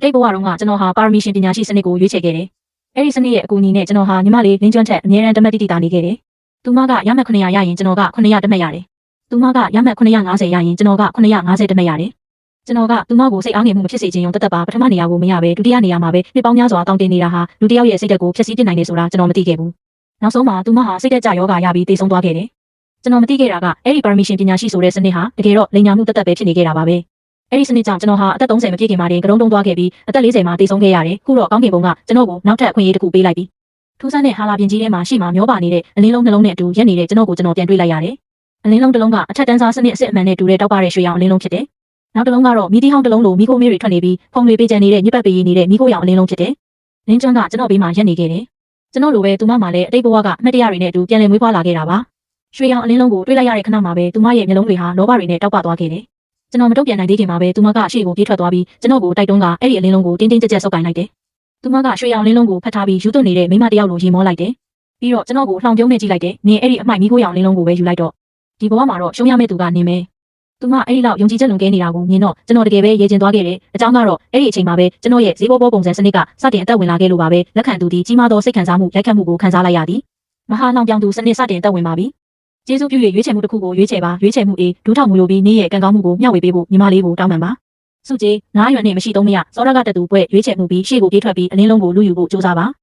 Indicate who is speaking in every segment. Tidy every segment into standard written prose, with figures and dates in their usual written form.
Speaker 1: တိတ်ဘဝတုန်းကကျွန်တော်ဟာပါရမီရှင်ပညာရှိစနစ်ကိုရွေးချယ်ခဲ့တယ်။အဲ့ဒီစနစ်ရဲ့အကူအညီနဲ့ကျွန်တော်ဟာညီမလေးလင်းကျွမ်းထက်အမြဲတမ်းတမတ်တိတိတာနေခဲ့တယ်။သူမကရမှတ်900ရရင်ကျွန်တော်က900တမတ်ရတယ်။သူမကရမှတ်950ရရင်ကျွန်တော်က950တမတ်ရတယ်။ကျွန်တော်ကသူမကိုစိတ်အားငယ်မှုမဖြစ်စေခြင်းရုံတသက်ပါပထမနေရာကိုမရပဲဒုတိယနေရာမှာပဲနှစ်ပေါင်းများစွာတောင်းတင်နေတာဟာလူတစ်ယောက်ရဲ့စိတ်ဓာတ်ကိုဖျက်ဆီးပစ်နိုင်တယ်ဆိုတာကျွန်တော်မသိခဲ့ဘူး။နောက်ဆုံးမှာသူမဟာစိတ်ဓာတ်ကျယောဂရပြီးသေဆုံးသွားခဲ့တယ်။ကျွန်တော်မသိခဲ့တာကအဲ့ဒီပါရမီရှင်ပညာရှိဆိုတဲ့စနစ်ဟာတကယ်တော့လိမ်ညာမှုတသက်ပဲဖြစ်နေခဲ့တာပါပဲ။အဲ့ဒီစနစ်ကြောင့်ကျွန်တော်ဟာအသက်30မပြည့်ခင်မှာတင်ကရုံးတုံးသွားခဲ့ပြီးအသက်40မှာသေဆုံးခဲ့ရတယ်။ခုတော့ကောင်းကင်ဘုံကကျွန်တော်ကိုနောက်ထပ်အခွင့်အရေးတစ်ခုပေးလိုက်ပြီ။ထူးဆန်းတဲ့ဟာလာပြင်ကြီးထဲမှာရှိမှမျောပါနေတဲ့အလင်းလုံးနှလုံးနဲ့အတူရက်နေတဲ့ကျွန်တော်ကိုကျွန်တော်ပြန်တွေ့လိုက်ရတယ်။အလင်းလုံးတစ်လုံးကအထက်တန်းစားစနစ်အစစ်အမှန်နဲ့တူတဲ့တောက်ပတဲ့ရွှေရောင်အလင်းလုံးဖြစ်တယ်။နောက်တစ်လုံးကတော့မီးတီဟောင်းတစ်လုံးလိုမီးခိုးမေးတွေထွက်နေပြီးဖုံတွေပေးချင်နေတဲ့ညစ်ပတ်ပေးရည်နေတဲ့မီးခိုးရောင်အလင်းလုံးဖြစ်တယ်။လင်းကျွမ်းကကျွန်တော်ဘေးမှာရက်နေခဲ့တယ်။ကျွန်တော်လိုပဲသူမမှလည်းအတိတ်ဘဝကအမှတ်တရတွေနဲ့အတူပြန်လည်မွေးဖွားလာခဲ့တာပါ။ရွှေရောင်အလင်းလုံးကိုတွေ့လိုက်ရတဲ့ခဏမှာပဲသူမရဲ့မျက်လုံးတွေဟာလောဘတွေနဲ့တောက်ပသွားခဲ့တယ်။ကျွန်တော်မတုတ်ပြန်နိုင်သေးခင်မှာပဲသူမကရှေ့ကိုပြေးထွက်သွားပြီးကျွန်တော်ကိုတိုက်တွန်းကအဲ့ဒီအလင်းလုံးကိုတင်းတင်းကြပ်ကြပ်ဆုပ်ကိုင်လိုက်တယ်။သူမကရွှေရောင်အလင်းလုံးကိုဖတ်ထားပြီးယူသွတ်နေတဲ့မိမတယောက်လိုရေမောလိုက်တယ်။ပြီးတော့ကျွန်တော်ကိုလှောင်ပြုံးနဲ့ကြည့်လိုက်တယ်။နင်အဲ့ဒီအမိုက်မီးခိုးရောင်အလင်းလုံးကိုပဲယူလိုက်တော့ဒီဘဝမှာတော့ရှုံးရမယ့်သူကနင်ပဲ။သူမအဲ့ဒီလောက်ယုံကြည်ချက်လွန်ကဲနေတာကိုမြင်တော့ကျွန်တော်တကယ်ပဲရေကျင်သွားခဲ့တယ်။အကြောင်းကတော့အဲ့ဒီအချိန်မှာပဲကျွန်တော်ရဲ့ဈေးဘောပုံစံစနစ်ကစတင်အသက်ဝင်လာခဲ့လို့ပါပဲလက်ခံသူဒီကြီးမားသောစိတ်ခံစားမှုရိုက်ခတ်မှုကိုခံစားလိုက်ရသည်။မဟာလောင်ပြောင်သူစနစ်စတင်အသက်ဝင်ပါပြီ။ကျေးဇူးပြု၍ရွေးချယ်မှုတစ်ခုကိုရွေးချယ်ပါရွေးချယ်မှု A ဒူးထောင်မှုလိုပြီးနေ့ရဲ့ကံကောင်းမှုကိုမျှဝေပေးဖို့ညီမလေးကိုတောင်းပန်ပါ။စုကြည်9ရွယ်နဲ့မရှိသုံးမရစောရကတတူပွဲရွေးချယ်မှုပြီးရှေ့ကိုပြေးထွက်ပြီးအလင်းလုံးကိုလူယူဖို့ကြိုးစားပါ။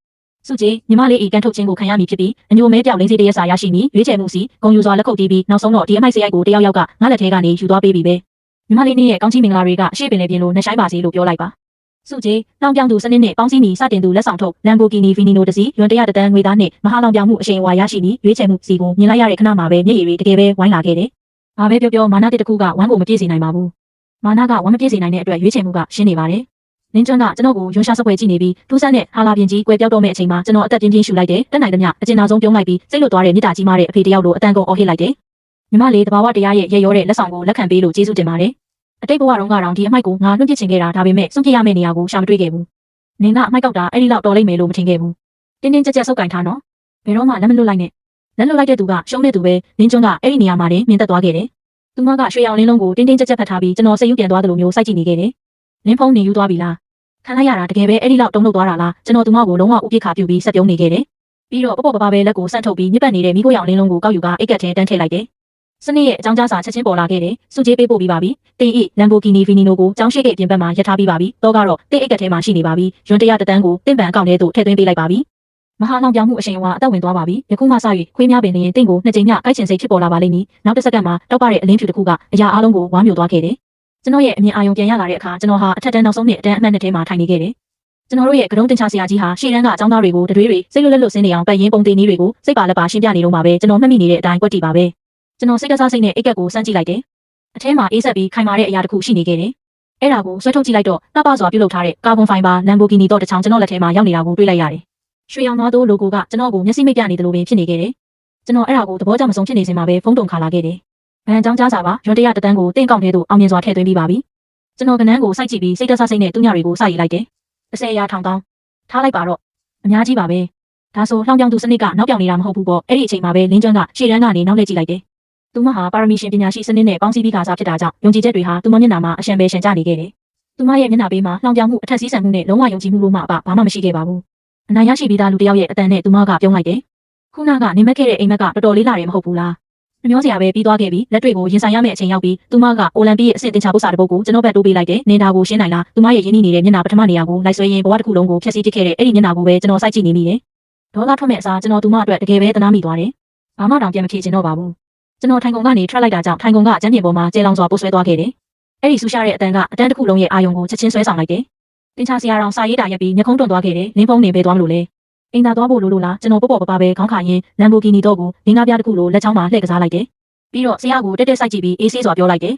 Speaker 1: စုကြည်ညီမလေးဤကန်ထုတ်ခြင်းကိုခံရမည်ဖြစ်ပြီးအညိုမဲပြောင်လင်းစေးတရစာရရှိမည်ရွေးချယ်မှုစီဂုံယူစွာလက်ခုပ်တီးပြီးနောက်ဆုံးတော့ဒီအမိုက်စရိုက်ကိုတယောက်ယောက်ကငါလက်ထဲကနေယူသွားပေးပြီပဲ။ညီမလေးရဲ့ကောင်းချီးမင်္ဂလာတွေကအရှိပင်လေပြင်းလို့နှဆိုင်ပါစေလို့ပြောလိုက်ပါ။စုကြည်လောင်ပြောင်သူစနစ်နဲ့ပေါင်းစည်းမီစတင်သူလက်ဆောင်ထုတ် Lamborghini Veneno တစီရွန်100တန်းငွေသားနဲ့မဟာလောင်ပြောင်မှုအရှိန်အဝါရရှိပြီးရွေးချယ်မှုစီကိုမြင်လိုက်ရတဲ့ခဏမှာပဲမျက်ရည်တွေတကယ်ပဲဝိုင်းလာခဲ့တယ်။ဘာပဲပြောပြောမာနတစ်ခုကဝမ်းကိုမပြည့်စေနိုင်ပါဘူး။မာနကဝမ်းမပြည့်စေနိုင်တဲ့အတွက်ရွေးချယ်မှုကရှင်းနေပါတယ်။လင်းကျွန်းကကျွန်တော်ကိုယွန်းရှာစပွဲကြည့်နေပြီးထူးဆန်းတဲ့ဟာလာပြင်ကြီးကွယ်ပြောက်တော့မယ့်အချိန်မှာကျွန်တော်အသက်ပြင်းပြင်းရှူလိုက်တယ်။တက်နိုင်သမျှအကျဉ်းနာဆုံးပြုံးလိုက်ပြီးစိတ်လွတ်သွားတဲ့မြစ်တာကြီးမားတဲ့အဖေတယောက်လိုအတန်ကုန်အော်ဟစ်လိုက်တယ်။ညီမလေးတဘာဝတရားရဲ့ရဲရောတဲ့လက်ဆောင်ကိုလက်ခံပေးလို့ကျေးဇူးတင်ပါတယ်။အတိတ်ဘဝတုန်းကတော့ဒီအမိုက်ကိုငါလွှင့်ပစ်ချင်ခဲ့တာဒါပေမဲ့စွန့်ပစ်ရမယ့်နေရာကိုရှာမတွေ့ခဲ့ဘူး။နင်ကအမိုက်ကောက်တာအဲ့ဒီလောက်တော်လိမ့်မယ်လို့မထင်ခဲ့ဘူး။တင်းတင်းကြပ်ကြပ်ဆုပ်ကင်ထားနော်။ဘယ်တော့မှလက်မလွတ်လိုက်နဲ့။လက်လွတ်လိုက်တဲ့သူကရှုံးတဲ့သူပဲလင်းကျွန်းကအဲ့ဒီနေရာမှာတင်မြင်သက်သွားခဲ့တယ်။သူမကရွှေရောင်လင်းလုံးကိုတင်းတင်းကြပ်ကြပ်ဖတ်ထားပြီးကျွန်တော်စိတ်ယူပြန်သွားသလိုမျိုးစိုက်ကြည့်နေခဲ့တယ်။လင်းဖုံးနေယူသွားပြီလား။ခံလိုက်ရတာတကယ်ပဲအဲ့ဒီလောက်တုံ့လောက်သွားတာလားကျွန်တော်သူမကိုလုံးဝဥပိ္ပခါပြုပြီးဆက်ပြုံးနေခဲ့တယ်။ပြီးတော့ပေါ့ပေါ့ပပပဲလက်ကိုဆန့်ထုတ်ပြီးမြစ်ပတ်နေတဲ့မိခိုးရောင်လင်းလုံးကိုကောက်ယူကအိတ်ကက်ထဲတန်းထည့်လိုက်တယ်။စနစ်ရဲ့အကြောင်းကြားစာချက်ချင်းပေါ်လာခဲ့တယ်။စုကြေးပေးပို့ပြီးပါပြီ။တင်ဤ Lamborghini Veneno ကိုကျောင်းရှိဂိတ်ပြင်ပမှာရပ်ထားပြီးပါပြီ။တော့ကတော့တင်အိတ်ကက်ထဲမှာရှိနေပါပြီ။ရွန်100တန်းကိုတင့်ပန်အကောင့်ထဲသို့ထည့်သွင်းပေးလိုက်ပါပြီ။မဟာလောင်ပြောင်မှုအရှိန်အဝါအသက်ဝင်သွားပါပြီ။ယခုမှစ၍ခွေးများပင်လျင်တင့်ကိုနှစ်ကြိမ်ညကိုက်ချင်စိတ်ဖြစ်ပေါ်လာပါလိမ့်မည်။နောက်တစ်စက္ကန့်မှာတောက်ပတဲ့အလင်းဖြူတစ်ခုကအရာအလုံးကိုဝမ်းမြိုသွားခဲ့တယ်။ကျွန်တော်ရဲ့အမြင်အာရုံပြန်ရလာတဲ့အခါကျွန်တော်ဟာအထက်တန်းနောက်ဆုံးနှစ်အတန်းအမှတ်နှစ်ထဲမှာထိုင်နေခဲ့တယ်။ကျွန်တော်တို့ရဲ့ကရုံးတင်ချဆရာကြီးဟာရှေ့တန်းကအကြောင်းသားတွေကိုတတွေးတွေစိတ်လွတ်လွတ်ဆင်းနေအောင်ပတ်ရင်းပုံတင်နည်းတွေကိုစိတ်ပါလက်ပါရှင်းပြနေတော့မှာပဲကျွန်တော်မှတ်မိနေတဲ့အတိုင်းကွက်တီပါပဲကျွန်တော်စိတ်ကစားစိတ်နဲ့အိတ်ကက်ကိုစမ်းကြည့်လိုက်တယ်အထဲမှာအေးဆက်ပြီးခိုင်မာတဲ့အရာတစ်ခုရှိနေခဲ့တယ်အဲ့ဒါကိုဆွဲထုတ်ကြည့်လိုက်တော့လှပစွာပြုလုပ်ထားတဲ့ကာဗွန်ဖိုင်ဘာ Lamborghini တော့တစ်ချောင်းကျွန်တော်လက်ထဲမှာရောက်နေတာကိုတွေ့လိုက်ရတယ်ရွှေရောင်သွားသော logo ကကျွန်တော်ကိုမျက်စိမိတ်ပြနေတယ်လို့ပင်ဖြစ်နေခဲ့တယ်ကျွန်တော်အဲ့ဒါကိုသဘောကျမဆုံးဖြစ်နေစင်မှာပဲဖုန်းတုံခါလာခဲ့တယ်ဗန်ကြောင်းကြားစာပါရွန်100တန်းကိုတင့်ကောက်ထဲသို့အောင်မြင်စွာထည့်သွင်းပြီးပါပြီကျွန်တော်ကနန်းကိုစိုက်ကြည့်ပြီးစိတ်သက်သာစိတ်နဲ့သူ့ညတွေကိုစရည်လိုက်တယ်10ရာထောင်တောင်းထားလိုက်ပါတော့အများကြီးပါပဲဒါဆိုလှောင်ပြောင်သူစနစ်ကနောက်ပြောင်နေတာမဟုတ်ဘူးပေါ့အဲ့ဒီအချိန်မှာပဲလင်းကျွန်းကရှေ့တန်းကနေနောက်လှည့်ကြည့်လိုက်တယ်သူမဟာပါရမီရှင်ပညာရှိစနစ်နဲ့ပေါင်းစည်းပြီးခါစားဖြစ်တာကြောင့်ယုံကြည်ချက်တွေဟာသူမမျက်နှာမှာအရှံပဲရှံကျနေခဲ့တယ်သူမရဲ့မျက်နှာပေးမှာလှောင်ပြောင်မှုအထက်စီးဆန်မှုနဲ့လုံးဝယုံကြည်မှုလို့မှဘာမှမရှိခဲ့ပါဘူးအနိုင်ရရှိပြီးသားလူတစ်ယောက်ရဲ့အတန်နဲ့သူမကပြုံးလိုက်တယ်ခုနကနေမက်ခဲ့တဲ့အိမ်မက်ကတော်တော်လေးလာတယ်မဟုတ်ဘူးလားမမျောစရာပဲပြီးသွားခဲ့ပြီလက်တွေကိုရင်ဆိုင်ရမယ့်အချိန်ရောက်ပြီးသူမကအိုလံပစ်ရဲ့အဆင့်တင်ချပု္ပ္ပစာတစ်ပုဒ်ကိုကျွန်တော်ဘက်တိုးပေးလိုက်တယ်နင်ဒါကိုရှင်းနိုင်လားသူမရဲ့ရင်းနှီးနေတဲ့မျက်နှာပထမနေရာကိုလိုက်ဆွဲရင်ဘဝတစ်ခုလုံးကိုဖျက်ဆီးပစ်ခဲ့တဲ့အဲ့ဒီမျက်နှာကိုပဲကျွန်တော်စိုက်ကြည့်နေမိတယ်ဒေါသထွက်မဲ့အစားကျွန်တော်သူမအတွက်တကယ်ပဲသနာမိသွားတယ်ဘာမှတောင်ပြန်မဖြေချင်တော့ပါဘူးကျွန်တော်ထိုင်ကုန်ကနေထွက်လိုက်တာကြောင့်ထိုင်ကုန်ကအကျန်းပြင်ပေါ်မှာကျဲလောင်စွာပိုးဆွဲသွားခဲ့တယ်အဲ့ဒီဆူရှာတဲ့အတန်ကအတန်းတစ်ခုလုံးရဲ့အာယုံကိုချက်ချင်းဆွဲဆောင်လိုက်တယ်တင်ချဆရာတော်စာရေးတာရက်ပြီးမျက်ခုံးတွန့်သွားခဲ့တယ်လင်းဖုံးနေပဲသွားမလို့လေအိမ်သာသွားဖို့လို့လားကျွန်တော်ပေါ့ပေါ့ပပပဲခေါင်းခါရင် Lamborghini တော့ကိုလင်းကားပြားတစ်ခုလိုလက်ချောင်းမှာလှည့်ကစားလိုက်တယ်ပြီးတော့ဆရာကိုတက်တက်စိုက်ကြည့်ပြီးအေးဆေးစွာပြောလိုက်တယ်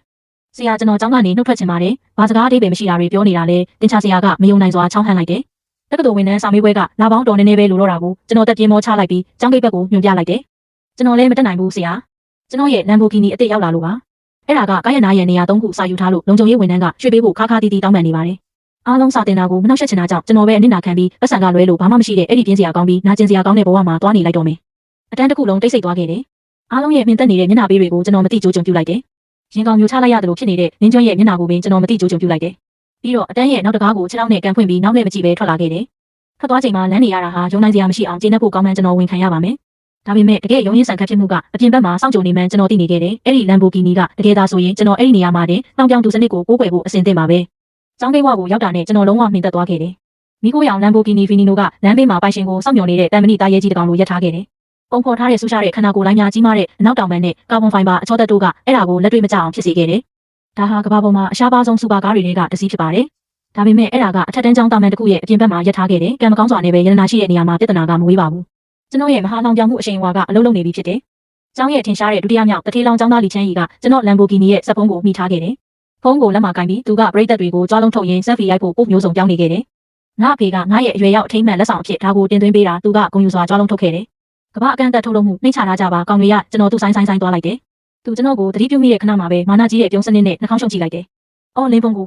Speaker 1: ဆရာကျွန်တော်ကျောင်းကနေနှုတ်ထွက်ချင်ပါတယ်ဘာစကားအသေးပဲမရှိတာတွေပြောနေတာလေတင်ချဆရာကမယုံနိုင်စွာချောင်းဟန်လိုက်တယ်တက္ကသိုလ်ဝန်ထမ်းစာမေးပွဲကလာပေါင်းတော်နေနေပဲလိုတော့တာကိုကျွန်တော်တက်ပြင်းမောချလိုက်ပြီးကျောင်းဂိတ်ဘက်ကိုညွှန်ပြလိုက်တယ်ကျွန်တော်လည်းမတက်နိုင်ဘူးဆရာကျွန်တော်ရဲ့ Lamborghini အစ်စ်ရောက်လာလို့ပါအဲ့ဒါကကားရနာရဲ့နေရာ3ခုစာယူထားလို့လုံခြုံရေးဝန်ထမ်းကရွှေ့ပေးဖို့ခါခါတီးတီးတောင်းပန်နေပါတယ်အားလုံးစာတင်တာကိုမနှောက်ယှက်ချင်တာကြောင့်ကျွန်တော်ပဲအနစ်နာခံပြီးပတ်စံကလွဲလို့ဘာမှမရှိတဲ့အဲ့ဒီပြင်းစရာကောင်းပြီးနာကျင်စရာကောင်းတဲ့ဘဝမှာတွားနေလိုက်တော့မယ်အတန်းတစ်ခုလုံးတိတ်ဆိတ်သွားခဲ့တယ်အားလုံးရဲ့မြင်သက်နေတဲ့မျက်နှာပေးတွေကိုကျွန်တော်မသိကြိုးကြုံပြုလိုက်တယ်ရင်ကောင်မျိုးချလိုက်ရတယ်လို့ဖြစ်နေတဲ့လင်းကျွမ်းရဲ့မျက်နှာကိုပင်ကျွန်တော်မသိကြိုးကြုံပြုလိုက်တယ် ပြီးတော့အတန်းရဲ့နောက်တကားကိုခြေထောက်နဲ့ကန်ဖွင့်ပြီးနောက်နဲ့မကြည့်ပဲထွက်လာခဲ့တယ်။ထွက်သွားချိန်မှာလမ်းနေရတာဟာယုံနိုင်စရာမရှိအောင်ကျေနပ်ဖို့ကောင်းမှန်းကျွန်တော်ဝန်ခံရပါမယ်။ဒါပေမဲ့တကယ်ရုံရင်းဆန်ခတ်ဖြစ်မှုကအပြင်ဘက်မှာစောင့်ကြိုနေမှန်းကျွန်တော်သိနေခဲ့တယ်။အဲ့ဒီလမ်ဘိုဂီနီကတကယ်သာဆိုရင်ကျွန်တော်အဲ့ဒီနေရာမှာတင်တောင်ပြောင်သူစနစ်ကိုကိုးကွယ်ဖို့အဆင်သင့်ပါပဲ။ကျောင်းကိန်းဝကိုရောက်တာနဲ့ကျွန်တော်လုံးဝမှင်သက်သွားခဲ့တယ်။မိခိုးရောင်လမ်ဘိုဂီနီဖီနီနိုကလမ်းဘေးမှာပိုင်ရှင်ကိုစောင့်မျှော်နေတဲ့တန်မဏိသားရဲကြီးတကောင်လိုရပ်ထားခဲ့တယ်။ပုံဖော်ထားတဲ့ဆူရှားတဲ့ခန္ဓာကိုယ်လိုင်းများကြီးမားတဲ့အနောက်တောင်ပံနဲ့ကာဗွန်ဖိုင်ဘာအချောသက်တို့ကအဲ့ဒါကိုလက်တွေ့မကျအောင်ဖြစ်စေခဲ့တယ်။ဒါဟာကမ္ဘာပေါ်မှာအရှားပါဆုံးစူပါကားတွေကတစ်စီးဖြစ်ပါတယ်။ဒါပေမဲ့အဲ့ဒါကအထက်တန်းကျောင်းတာမန်တစ်ခုရဲ့အပြင်ဘက်မှာရပ်ထားခဲ့တယ်။ကံမကောင်းစွာနဲ့ပဲရတနာရှိတဲ့နေရာမှာပြဿနာကမဝေးပါဘူး။ကျွန်တော်ရဲ့မဟာလောင်ပြောင်မှုအရှိန်အဝါကအလုံးလုံးနေပြီဖြစ်တယ်။ကျောင်းရဲ့ထင်ရှားတဲ့ဒုတိယမြောက်တထေးလောင်ကျောင်းသားလီချမ်းရီကကျွန်တော်လမ်ဘိုဂီနီရဲ့စက်ဖုံးကိုမိထားခဲ့တယ်။ဖုံးကိုလက်မှာကင်ပြီးသူကပရိသတ်တွေကိုကြွားလုံးထုတ်ရင်းဆက်ဖီရိုက်ဖို့ပုံမျိုးစုံပြောင်းနေခဲ့တယ်။ငါအဖေကငါရဲ့အရွယ်ရောက်အထိမ်းမှန်လက်ဆောင်အဖြစ်ဒါကိုတင်သွင်းပေးတာသူကဂုဏ်ယူစွာကြွားလုံးထုတ်ခဲ့တယ်။ကမ္ဘာအကန့်အသတ်ထုတ်လုပ်မှုနှိမ့်ချထားကြပါကောင်းတွေကကျွန်တော်သူ့ဆိုင်သွားလိုက်တယ်။သူကျွန်တော်ကိုတတိပြုမိတဲ့ခဏမှာပဲမာနကြီးရဲ့ပြုံးစနစ်နဲ့နှာခေါင်းရှုံကြည့်လိုက်တယ်။အော်လင်းဖုံးကို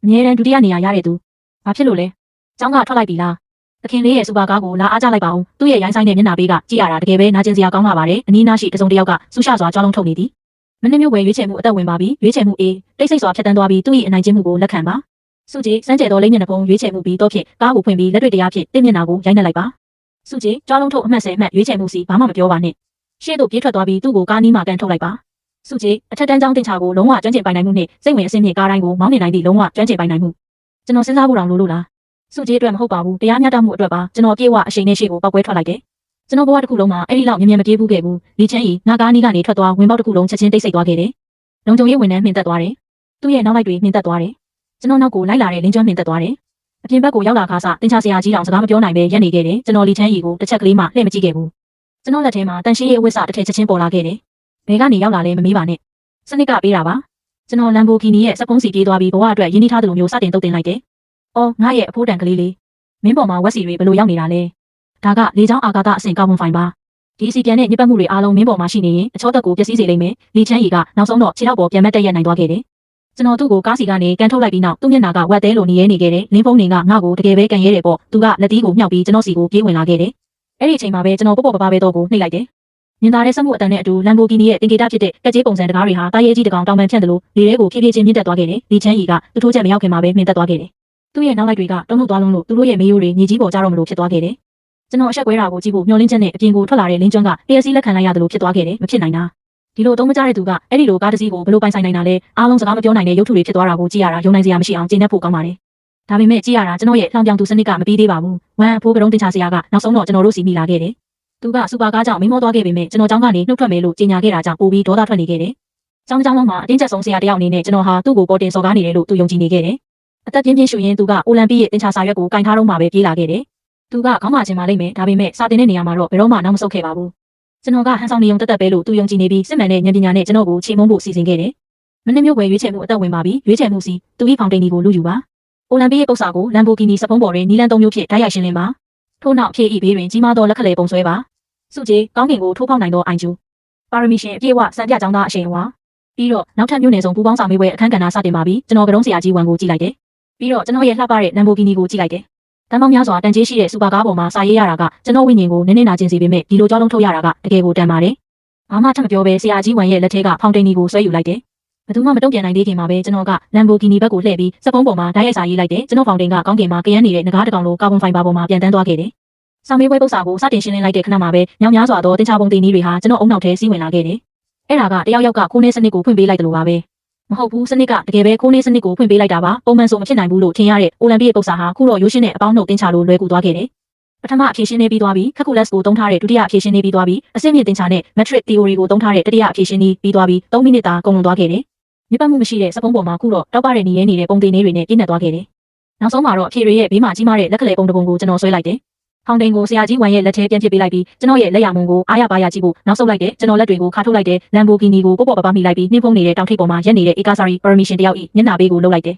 Speaker 1: အမြဲတမ်းဒုတိယနေရာရတဲ့သူဘာဖြစ်လို့လဲ။ကျောင်းကထွက်လိုက်ပြီလား။သခင်လေးရဲ့စူပါကားကိုလာအားကြလိုက်ပါဦး။သူ့ရဲ့ရိုင်းဆိုင်တဲ့မျက်နှာပေးကကြည့်ရတာတကယ်ပဲနာကျင်စရာကောင်းလာပါတယ်။အနီးနားရှိတစုံတစ်ယောက်ကဆူရှစွာကြွားလုံးထုတ်နေသည်။မင်းမျိုးဝယ်ရွေးချယ်မှုအသက်ဝင်ပါပြီ။ရွေးချယ်မှု A တိတ်ဆိတ်စွာဖြတ်တန်းသွားပြီးသူ့ရဲ့အနိုင်ကျင့်မှုကိုလက်ခံပါ။စုကြည်စမ်းကြဲတော်လေးမျက်နှာဖုံးရွေးချယ်မှုပြီးတော့ဖြစ်ကားကိုဖွင့်ပြီးလက်တွေ့တရားဖြစ်တင့်မျက်နှာကိုရိုက်နှက်လိုက်ပါ။စုကြည်ကြွားလုံးထုတ်အမှတ်10မှတ်ရွေးချယ်မှုစီဘာမှမပြောပါနဲ့။ရှေ့သို့ပြေးထွက်သွားပြီးသူ့ကိုကားနီးမှကန်ထုတ်လိုက်ပါ။စုကြည်အထက်တန်းကျောင်းတင်ချာကိုလုံးဝကျွမ်းကျင်ပိုင်နိုင်မှုနဲ့စိတ်ဝင်အစင်းမြင့်ကားတိုင်းကိုမောင်းနေနိုင်သည့်လုံးဝကျွမ်းကျင်ပိုင်နိုင်မှုကျွန်တော်စဉ်းစားဖို့တောင်လိုလို့လား။စုကြည်အတွက်မဟုတ်ပါဘူးတရားမျှတမှုအတွက်ပါကျွန်တော်ပြေဝအရှိန်နဲ့ရှေ့ကိုပောက်ကွဲထွက်လိုက်တယ်။ကျွန်တော်ဘဝတစ်ခုလုံးမှာအဲ့ဒီလောက်မြင်မြင်မပြေးဘူးခဲ့ဘူး။လီချမ်းရီနာကားနီးကနေထွက်သွားဝင်ပေါက်တစ်ခုလုံးချက်ချင်းတိတ်ဆိတ်သွားခဲ့တယ်။လုံခြုံရေးဝန်ထမ်းမှင်သက်သွားတယ်။သူ့ရဲ့နောက်လိုက်တွေမှင်သက်သွားတယ်။ကျွန်တော်နောက်ကိုလိုက်လာတဲ့လင်းကျွမ်းမှင်သက်သွားတယ်။အပြင်ဘက်ကိုရောက်လာခါစတင်ချဆရာကြီးတောင်စကားမပြောနိုင်ပဲရပ်နေခဲ့တယ်။ကျွန်တော်လီချမ်းရီကိုတစ်ချက်ကလေးမှလှည့်မကြည့်ခဲ့ဘူး။ကျွန်တော်လက်ထဲမှာတန်ရှင်းရေးအဝတ်စတစ်ထည်ချက်ချင်းပေါ်လာခဲ့တယ်။ဘယ်ကနေရောက်လာလဲမမေးပါနဲ့။စနစ်ကပေးတာပါ။ကျွန်တော်လမ်ဘိုဂီနီရဲ့စက်ဖုံးစီပြေးသွားပြီးဘဝအတွက်ရင်းနှီးထားသလိုမျိုးစတင်တုတ်တင်လိုက်တယ်။အော်ငါရဲ့အဖိုးတန်ကလေးလေးမင်းပေါ်မှာဝက်စီတွေဘယ်လိုရောက်နေတာလဲ။ဒါကလေချောင်းအာကာသအဆင့်ကာဗွန်ဖိုင်ပါ။ဒီစီပြန်တဲ့ညစ်ပတ်မှုတွေအားလုံးမင်းပေါ်မှာရှိနေရင်အချောသက်ကိုပျက်စီးစေလိမ့်မယ်။လီချမ်းရီကနောက်ဆုံးတော့ခြေထောက်ပေါ်ပြန်မက်တက်ရက်နိုင်သွားခဲ့တယ်။ကျွန်တော်သူ့ကိုကားစီကနေကန်ထုတ်လိုက်ပြီးနောက်သူ့မျက်နှာကဝက်သေးလိုနေရဲနေခဲ့တယ်။လင်းဖုံးနေကငါ့ကိုတကယ်ပဲကန်ရဲတယ်ပေါ့။သူကလက်သီးကိုမြှောက်ပြီးကျွန်တော်စီကိုပြေးဝင်လာခဲ့တယ်။အဲ့ဒီအချိန်မှာပဲကျွန်တော်ပေါ့ပေါ့ပါပဲတော့ကိုနှိပ်လိုက်တယ်။မြင်သာတဲ့စက်မှုအတန်နဲ့အတူလမ်ဘိုဂီနီရဲ့တင်ကေတာဖြစ်တဲ့ကက်ကျေးပုံစံတကားတွေဟာတားရဲကြီးတကောင်တောင်ပန်ဖြန့်တယ်လို့လေထဲကိုဖြည်းဖြည်းချင်းမြင့်တက်သွားခဲ့တယ်။လီချမ်းရီကသူ့ထိုးချက်မရောက်ခင်မှာပဲမြင့်တက်သွားခဲ့တယ်။သူ့ရဲ့နောက်လိုက်တွေကတုံ့နှုတ်သွားလုံးလို့သူတို့ရဲ့မေးရိုးတွေမြေကြီးပေါ်ကျတော့မလို့ဖြစ်သွားခဲ့တယ်။ကျွန်တော်အဆက်ကွဲတာကိုကြည့်ဖို့မျှော်လင့်ချက်နဲ့အပြင်ကိုထွက်လာတဲ့လင်းကျွမ်းကတရားစီလက်ခံလိုက်ရတယ်လို့ဖြစ်သွားခဲ့တယ်။မဖြစ်နိုင်တာ။ဒီလိုတုံးမကြတဲ့သူကအဲ့ဒီလိုကားတစ်စီးကိုဘယ်လိုပိုင်ဆိုင်နိုင်တာလဲအားလုံးစကားမပြောနိုင်တဲ့ရုပ်ထုတွေဖြစ်သွားတာကိုကြည့်ရတာယုံနိုင်စရာမရှိအောင်ကျေနပ်ဖို့ကောင်းပါတယ်။ဒါပေမဲ့ကြည့်ရတာကျွန်တော်ရဲ့လှောင်ပြောင်သူစနစ်ကမပြီးသေးပါဘူး။ဝမ်အဖိုးကတုံးတင်ချဆရာကနောက်ဆုံးတော့ကျွန်တော်တို့စီမိလာခဲ့တယ်။သူကစူပါကားကြောင့်မိမောသွားခဲ့ပေမဲ့ကျွန်တော်ကျောင်းကနေနှုတ်ထွက်မယ်လို့ကြေညာခဲ့တာကြောင့်ပိုပြီးဒေါသထွက်နေခဲ့တယ်။ကျောင်းလုံးမှာအတင်းကျပ်ဆုံးဆရာတယောက်အနေနဲ့ကျွန်တော်ဟာသူ့ကိုပေါ်တင်စော်ကားနေတယ်လို့သူယုံကြည်နေခဲ့တယ်။အသက်ပြင်းပြင်းရှူရင်းသူကအိုလံပစ်ရဲ့တင်ချစာရွက်ကိုကင်ထားတော့မှပဲပြေးလာခဲ့တယ်။သူကခေါင်းမာခြင်းမလိမ့်မယ်ဒါပေမဲ့စာတင်တဲ့နေရာမှာတော့ဘယ်တော့မှနောက်မဆုတ်ခဲ့ပါဘူး။ကျွန်တော်ကဟန်ဆောင်နေုံတက်တက်ပဲလို့သူယုံကြည်နေပြီးစစ်မှန်တဲ့ဉာဏ်ပညာနဲ့ကျွန်တော်ကိုချိန်မုံဖို့စီစဉ်ခဲ့တယ်။မင်းမျိုးဝယ်ရွေးချယ်မှုအသက်ဝင်ပါပြီ။ရွေးချယ်မှုစီသူ၏ဖောင်တိန်ကိုလူယူပါ။အိုလံပစ်ရဲ့ပု္ပ္ပာကိုလမ်ဘိုဂီနီစဖုံးပေါ်တွင်နီလန်၃မျိုးဖြင့်ဓာတ်ရိုက်ရှင်းလင်းပါ။ထို့နောက်ဖြည့်ဤဘေးတွင်ကြီးမားသောလက်ခလေပုံဆွဲပါ။စုကြည်ကောင်းကင်ကိုထိုးဖောက်နိုင်သောအိုင်ကျူပါရမီရှင်အပြည့်အဝစံပြကျောင်းသားအရှိန်အဝါပြီးတော့နောက်ထပ်မျိုးနယ်စုံပူပေါင်းစာမေးပွဲအခန်းကဏ္ဍစတင်ပါပြီ။ကျွန်တော်ကတုံးဆရာကြီးဝန်ကိုကြည့်လိုက်တယ်။ပြီးတော့ကျွန်တော်ရဲ့လှပတဲ့လမ်ဘိုဂီနီကိုကြည့်လိုက်တယ်။တန်ပေါင်းများစွာတန်ကြေးရှိတဲ့စူပါကားပေါ်မှာစာရေးရတာကကျွန်တော်ဝိညာဉ်ကိုနည်းနည်းနာကျင်စေပေမဲ့ဒီလိုကြောလုံးထုတ်ရတာကတကယ်ကိုတန်ပါတယ်။ဘာမှထပ်မပြောဘဲဆရာကြီးဝန်ရဲ့လက်ထဲကဖောင်တိန်ကိုဆွဲယူလိုက်တယ်။ဘယ်သူမှမတုံ့ပြန်နိုင်သေးခင်မှာပဲကျွန်တော်ကလမ်ဘိုဂီနီဘက်ကိုလှည့်ပြီးစက်ဖုံးပေါ်မှာဓာတ်ရိုက်စာရေးလိုက်တယ်။ကျွန်တော်ဖောင်တိန်ကကောင်းကင်မှာကရမ်းနေတဲ့ငကားတစ်ကောင်လိုကာဗွန်ဖိုင်ဘာပေါ်မှာပြန်တန်းသွားခဲ့တယ်။စာမေးပွဲပု္ပ္ပာကိုစတင်ရှင်းလင်းလိုက်တဲ့ခဏမှာပဲညောင်များစွာသောတင်ချပုံတင်နည်းတွေဟာကျွန်တော်အုံနောက်ထဲစီးဝင်လာခဲ့တယ်။အဲ့ဒါကတယောက်ယောက်ကခိုးနှင်းစနစ်ကိုဖွင့်ပေးလိုက်တယ်လို့ပါပဲ။မဟုတ်ဘူးစနစ်ကတကယ်ပဲခိုးနှင်းစနစ်ကိုဖွင့်ပေးလိုက်တာပါပုံမှန်ဆိုမဖြစ်နိုင်ဘူးလို့ထင်ရတဲ့အိုလံပစ်ရဲ့ပု္ပ္ပာဟာခုတော့ရိုးရှင်းတဲ့အပေါင်းနှုတ်တင်ချလို့လွယ်ကူသွားခဲ့တယ်ပထမအဖြေရှင်းနေပြီးသွားပြီခက်ကူလက်စ်ကိုသုံးထားတဲ့ဒုတိယအဖြေရှင်းနေပြီးသွားပြီအဆင့်မြင့်တင်ချနဲ့ metric theory ကိုသုံးထားတဲ့တတိယအဖြေရှင်းပြီးသွားပြီ3မိနစ်သာကုန်လွန်သွားခဲ့တယ်မြပတ်မှုမရှိတဲ့စက်ဖုံးပေါ်မှာခုတော့တောက်ပတဲ့နေရဲနေတဲ့ပုံတင်လေးတွေနဲ့ပြည့်နှက်သွားခဲ့တယ်နောက်ဆုံးမှာတော့အဖြေတွေရဲ့ဘေးမှာကြီးမားတဲ့လက်ကလေးပုံတစ်ပုံကိုကျွန်တော်ဆွဲလိုက်တယ်ဖောင်တိန်ကိုဆရာကြီးဝန်ရဲ့လက်ထဲပြန်ပစ်ပေးလိုက်ပြီးကျွန်တော်ရဲ့လက်ရမုံကိုအားရပါရကြည့်ဖို့နောက်ဆုတ်လိုက်တယ်ကျွန်တော်လက်တွေကိုခါထုတ်လိုက်တယ်လမ်ဘိုဂီနီကိုပေါ့ပေါ့ပပမိလိုက်ပြီးနှင်းဖုံးနေတဲ့တောင်ထိပ်ပေါ်မှာရက်နေတဲ့အေကာဆာရီပါရမီရှင်တယောက်ဤမျက်နှာပေးကိုလှုပ်လိုက်တယ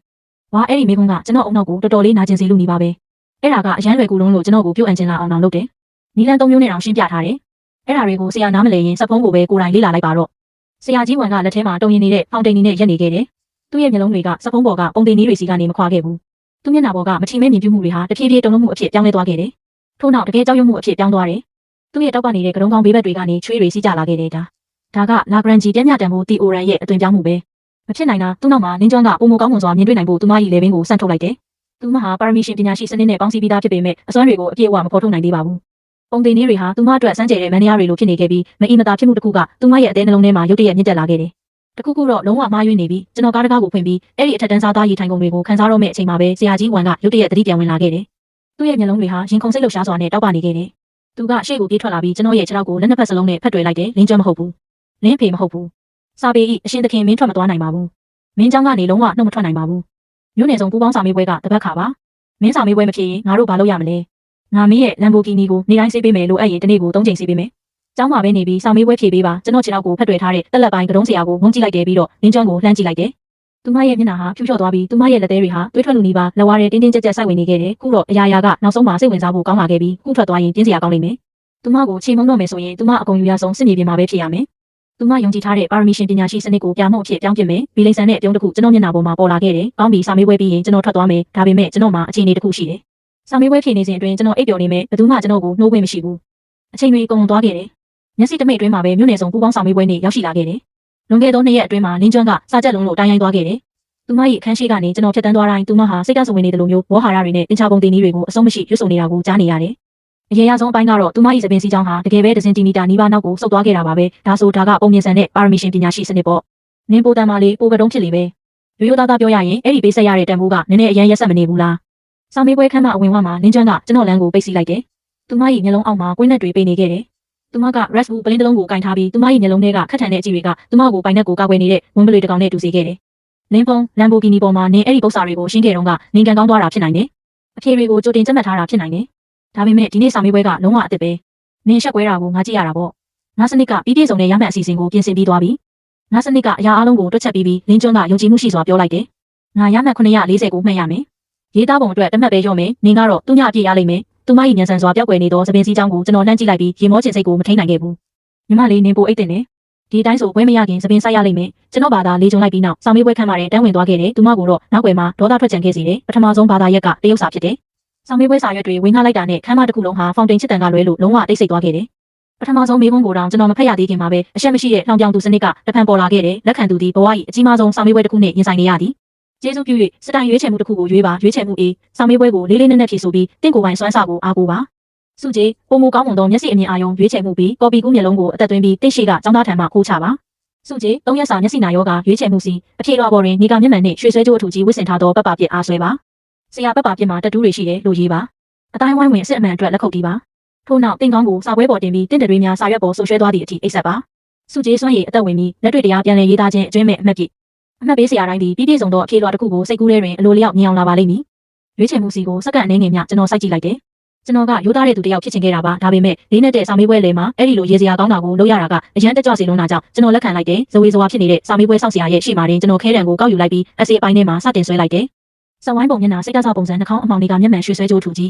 Speaker 1: ်ဝါအဲ့ဒီမိဖုံးကကျွန်တော်အုံနောက်ကိုတော်တော်လေးနာကျင်စေလို့နေပါပဲအဲ့ဒါကအရန်လွယ်ကူလုံးလို့ကျွန်တော်ကိုပြုတ်အန်ချင်လာအောင်တောင်လုပ်တယ်နီလန်၃မျိုးနဲ့တောင်ရှင်းပြထားတယ်အဲ့ဒါတွေကိုဆရာနားမလည်ရင်စက်ဖုံးကိုပဲကိုယ်တိုင်လေ့လာလိုက်ပါတော့ဆရာကြီးဝန်ကလက်ထဲမှာတုံရင်နေတဲ့ဖောင်တိန်နဲ့ရက်နေခဲ့တယ်သူ့ရဲ့မျက်လုံးတွေကစက်ဖုံးပေါ်ကပုံတင်နည်းတွေစီကနေမခွာခဲ့ဘူးသူ့မျက်နှာပေါ်ကမထီမဲ့မြင်ပြုမှုတွေဟာတဖြည်းဖြည်းတုံလုံးမှုအဖြစ်ပြောင်းလဲသွားခဲ့တယ်ထို့နောက်တကယ်ကြောက်ရွံ့မှုအဖြစ်ပြောင်းသွားတယ်သူ့ရဲ့တောက်ကနေကတုံးကောင်းဘေးဘက်တွေကနေချွေးတွေစီးကျလာခဲ့တယ်ဒါကလာဂရန်ဂျီပြင်းပြတန်ဖို့တီအိုရန်ရဲ့အသွင်ပြောင်းမှုပဲ ဖြစ်နိုင်တာသူ့နောက်မှာနင်းကျွမ်းကပုံမကောင်းမွန်စွာမြင်တွေ့နိုင်ဖို့သူမ၏လေပင်ကိုစန့်ထုတ်လိုက်တယ်။သူမဟာပါရမီရှင်ပညာရှိစနစ်နဲ့ပေါင်းစည်းပြီးသားဖြစ်ပေမဲ့အစွမ်းတွေကိုအပြည့်အဝမဖော်ထုတ်နိုင်သေးပါဘူး။ပုံသေးနည်းတွေဟာသူမအတွက်စမ်းကြဲတဲ့မန်နီယာတွေလိုဖြစ်နေခဲ့ပြီးမအီမသာဖြစ်မှုတစ်ခုကသူမရဲ့အသေးနှလုံးထဲမှာရုတ်တရက်မြင့်တက်လာခဲ့တယ်။တခုခုတော့လုံးဝမှားယွင်းနေပြီးကျွန်တော်ကားတကားကိုဖွင့်ပြီးအဲ့ဒီအထက်တန်းစားသားရီထိုင်ကုန်တွေကိုခန်းစားတော့မဲ့အချိန်မှာပဲဆရာကြီးဝန်ကရုတ်တရက်သတိပြန်ဝင်လာခဲ့တယ်။သူ့ရဲ့မျက်လုံးတွေဟာရင်ခုန်စိတ်လှုပ်ရှားစွာနဲ့တောက်ပနေခဲ့တယ်။သူကရှေ့ကိုပြေးထွက်လာပြီးကျွန်တော်ရဲ့ခြေထောက်ကိုလက်နှစ်ဖက်စလုံးနဲ့ဖက်တွယ်လိုက်တယ်။လင်းကျွမ်းမဟုတ်ဘူး။လင်းဖေမဟုတ်ဘူး။စာပေဤအရှင်သခင်မင်းထွက်မသွားနိုင်ပါဘူး။မင်းเจ้าကနေလုံးဝနှုတ်မထွက်နိုင်ပါဘူး။မြို့နယ်ဆောင်ပူပေါင်းစာမေးပွဲကတပတ်ခါပါ။မင်းစာမေးပွဲမဖြစ်ရင်ငါတို့ဘာလုပ်ရမလဲ။ငါမင်းရဲ့လမ်ဘိုဂီနီကိုနေတိုင်းဆေးပေးမယ်လို့အဲ့ရင်တနေ့ကို3ချိန်ဆေးပေးမယ်။ကျောင်းမှာပဲနေပြီးစာမေးပွဲဖြေပေးပါကျွန်တော်ခြေထောက်ကိုဖက်တွယ်ထားတဲ့တက်လက်ပိုင်းကတုံးဆရာကိုငုံကြည့်လိုက်တယ်ပြီးတော့လင်းကျွမ်းကိုလှမ်းကြည့်လိုက်တယ်။သူမရဲ့မျက်နှာဟာဖြူလျှော့သွားပြီးသူမရဲ့လက်သေးတွေဟာတွေးထွက်လူနီးပါလက်ဝါးရဲတင်းတင်းကြပ်ကြပ်စိုက်ဝင်နေခဲ့တယ်။ခုတော့အရာရာကနောက်ဆုံးမှာစိတ်ဝင်စားဖို့ကောင်းလာခဲ့ပြီးခုထွက်သွားရင်ပြင်းစရာကောင်းလိမ့်မယ်။သူမကိုချိန်မုံတော့မယ်ဆိုရင်သူမအကုန်ယူရဆုံးစစ်မြေပြင်မှာပဲဖြစ်ရမယ်။သူမယုံကြည်ထားတဲ့ပါရမီရှင်ပညာရှိစနစ်ကိုပြမှုအဖြစ်ပြောင်းပြမယ်။ဘီလိန်ဆန်နဲ့ပြုံးတစ်ခုကျွန်တော်မျက်နှာပေါ်မှာပေါ်လာခဲ့တယ်။ကောင်းပြီစာမေးပွဲပြီးရင်ကျွန်တော်ထွက်သွားမယ်။ဒါပေမဲ့ကျွန်တော်မှာအခြေအနေတစ်ခုရှိတယ်။စာမေးပွဲဖြေနေစဉ်အတွင်းကျွန်တော်အိပ်ပျော်နေမယ်။ဘယ်သူမှကျွန်တော်ကိုနှိုးခွင့်မရှိဘူး။အချိန်တွေအကုန်လုံးသွားခဲ့တယ်။မျက်စိတမိတ်အတွင်းမှာပဲမြို့နယ်ဆောင်ပူပေါင်းစာမေးပွဲနေ့ရောက်ရှိလာခဲ့တယ်။လွန်ခဲ့သော2ရက်အတွင်းမှာလင်းကျွမ်းကစာချက်လုံးလို့တိုင်းရိုင်းသွားခဲ့တယ်။သူမရဲ့အခန်းရှိကနေကျွန်တော်ဖြတ်တန်းသွားတိုင်းသူမဟာစိတ်ကဆိုဝင်နေတယ်လို့မျိုးဝေါ်ဟာရတွေနဲ့တင်ချပုံတင်နည်းတွေကိုအဆုံးမရှိရွတ်ဆိုနေတာကိုကြားနေရတယ်။အရေးအဆုံးအပိုင်းကတော့သူမရဲ့သပင်စီချောင်းဟာတကယ်ပဲဒဇင်တီမီတာနီးပါးနောက်ကိုဆုတ်သွားခဲ့တာပါပဲ။ဒါဆိုဒါကပုံမြင်ဆန်တဲ့ပါရမီရှင်ပညာရှိစနစ်ပေါ့။နင်းပိုတန်မာလေးပိုကတုံးဖြစ်လေပဲ။ရိုးရိုးသားသားပြောရရင်အဲ့ဒီပေးဆက်ရတဲ့တန်ဖိုးကနည်းနည်းအရင်ရက်ဆက်မနေဘူးလား။စာမေးပွဲခန်းမအဝင်ဝမှာလင်းကျွမ်းကကျွန်တော်လမ်းကိုပိတ်စီလိုက်တယ်။သူမရဲ့မျက်လုံးအောက်မှာကွင်းနဲ့တွေပိတ်နေခဲ့တယ်။သူမက Red Bull ပလင်းတစ်လုံးကိုကင်ထားပြီးသူမရဲ့မျက်လုံးထဲကခက်ထန်တဲ့အကြည့်တွေကသူမကိုပိုင်နဲ့ကိုကာကွယ်နေတဲ့ဝင်းပလွေတစ်ကောင်နဲ့တူစေခဲ့တယ်။လင်းဖုံးလမ်ဘိုဂီနီပေါ်မှာနင်းအဲ့ဒီပု္ပ္ပာတွေကိုရှင်းခဲ့တော့ကနင်းကန်ကောင်းသွားတာဖြစ်နိုင်တယ်။အဖြေတွေကိုကြိုတင်ကြက်မှတ်ထားတာဖြစ်နိုင်တယ်။ဒါပေမဲ့ဒီနေ့စာမေးပွဲကလုံးဝအစ်စ်ပဲ။နင်းရှက်ကွဲတာကိုငါကြည့်ရတာပေါ့။ငါစနစ်ကပြီးပြည့်စုံတဲ့ရမှတ်အစီအစဉ်ကိုပြင်ဆင်ပြီးသွားပြီ။ငါစနစ်ကအရာအလုံးကိုတွက်ချက်ပြီးလင်းကျွန်းကယုံကြည်မှုရှိစွာပြောလိုက်တယ်။ငါရမှတ်940ကိုမှတ်ရမယ်။ရေးသားပုံအတွက်တမှတ်ပဲရော့မယ်။နင်းကတော့သူ့ညအပြည့်ရလိမ့်မယ်။သူမရဲ့ဉာဏ်ဆန်စွာပြောက်ကွယ်နေသောသပင်စည်းချောင်းကိုကျွန်တော်လှမ်းကြည့်လိုက်ပြီးရေမောချင်စိတ်ကိုမထိန်နိုင်ခဲ့ဘူး။ညီမလေးနင်းပိုအိတ်တင်နေ။ဒီအတိုင်းဆိုဝဲမရခင်သပင်ဆိုင်ရလိမ့်မယ်။ကျွန်တော်ဘာသာလေးကြုံလိုက်ပြီးနောက်စာမေးပွဲခန်းမှာတန်းဝင်သွားခဲ့တယ်။သူမကိုတော့နောက်ွယ်မှာဒေါသထွက်ကြံခဲ့စေတယ်။ပထမဆုံးဘာသာရက်ကတရုတ်စာဖြစ်တယ်။စာမေးပွဲစာရွက်တွေဝင်ငှလိုက်တာနဲ့ခန်းမတစ်ခုလုံးဟာဖောင်တိန်ချစ်တန်ကလွဲလို့လုံးဝတိတ်ဆိတ်သွားခဲ့တယ်။ပထမဆုံးမေးခွန်းကိုတောင်ကျွန်တော်မဖတ်ရသေးခင်မှာပဲအရှက်မရှိတဲ့လှောင်ပြောင်သူစနစ်ကတဖန်ပေါ်လာခဲ့တယ်။လက်ခံသူဒီဘဝ၏အကြီးမားဆုံးစာမေးပွဲတစ်ခုနဲ့ရင်ဆိုင်နေရသည်။ကျေးဇူးပြု၍စတိုင်ရွေးချယ်မှုတစ်ခုကိုရွေးပါရွေးချယ်မှု A စာမေးပွဲကိုလေးလေးနက်နက်ဖြေဆိုပြီးတင့်ကိုယ်ပိုင်စွမ်းစာကိုအားကိုးပါ။စုကြည်ပုံမူကောင်းမွန်သောမျက်စိအမြင်အာရုံရွေးချယ်မှု B ကော်ပီကူးမျက်လုံးကိုအသက်သွင်းပြီးတိတ်ရှိကចောင်းသားထံမှခိုးချပါ။စုကြည်3ရက်စာမျက်စိနာယောဂရွေးချယ်မှု C အဖြေလွှာပေါ်တွင်နေကမျက်မှန်နှင့်ရွှေဆွဲကြိုးအထူကြီးဝစ်ဆင်ထားသောပပပြစ်အားဆွဲပါ။ဆရာပပပြစ်မှာတက်တူးတွေရှိတယ်လို့ရေးပါ။အတိုင်းဝိုင်းဝင်အစ်အမှန်အတွက်လက်ခုပ်တီးပါ။ထို့နောက်တင်ကောင်းကိုစာပွဲပေါ်တင်ပြီးတင့်တွေများစာရွက်ပေါ်ဆွဆွဲသွားသည့်အထိအိတ်ဆက်ပါ။စုကြည်စွမ်းရည်အသက်ဝင်ပြီးလက်တွေ့တရားပြန်လည်ရေးသားခြင်းအကျွမ်းမဲ့အမှတ်ပြည့်အမှတ်ပေးဆရာတိုင်းပြီးပြည့်စုံသောအဖြေလွှာတစ်ခုကိုစိတ်ကူးထဲတွင်အလိုလျောက်မြင်အောင်လာပါလိမ့်မည်။ရွေးချယ်မှု C ကိုစက္ကန့်အနည်းငယ်မျှကျွန်တော်စိုက်ကြည့်လိုက်တယ်။ကျွန်တော်ကရိုးသားတဲ့သူတစ်ယောက်ဖြစ်ချင်ခဲ့တာပါဒါပေမဲ့လေးနဲ့တဲ့စာမေးပွဲလေမှာအဲ့ဒီလိုရေးစရာကောင်းတာကိုလုပ်ရတာကအရန်တက်ကြွစေလုံးတာကြောင့်ကျွန်တော်လက်ခံလိုက်တယ်ဇဝေဇဝါဖြစ်နေတဲ့စာမေးပွဲစောင့်ဆရာရဲ့ရှေ့မှာတင်ကျွန်တော်ခဲတံကိုကောက်ယူလိုက်ပြီး essay အပိုင်းထဲမှာစတင်ဆွဲလိုက်တယ်။စဝိုင်းပုံမျက်နှာစိတ်ကစားပုံစံနှာခေါင်းအမောင်တွေကမျက်မှန်ရွှေဆွဲကြိုးထူကြီး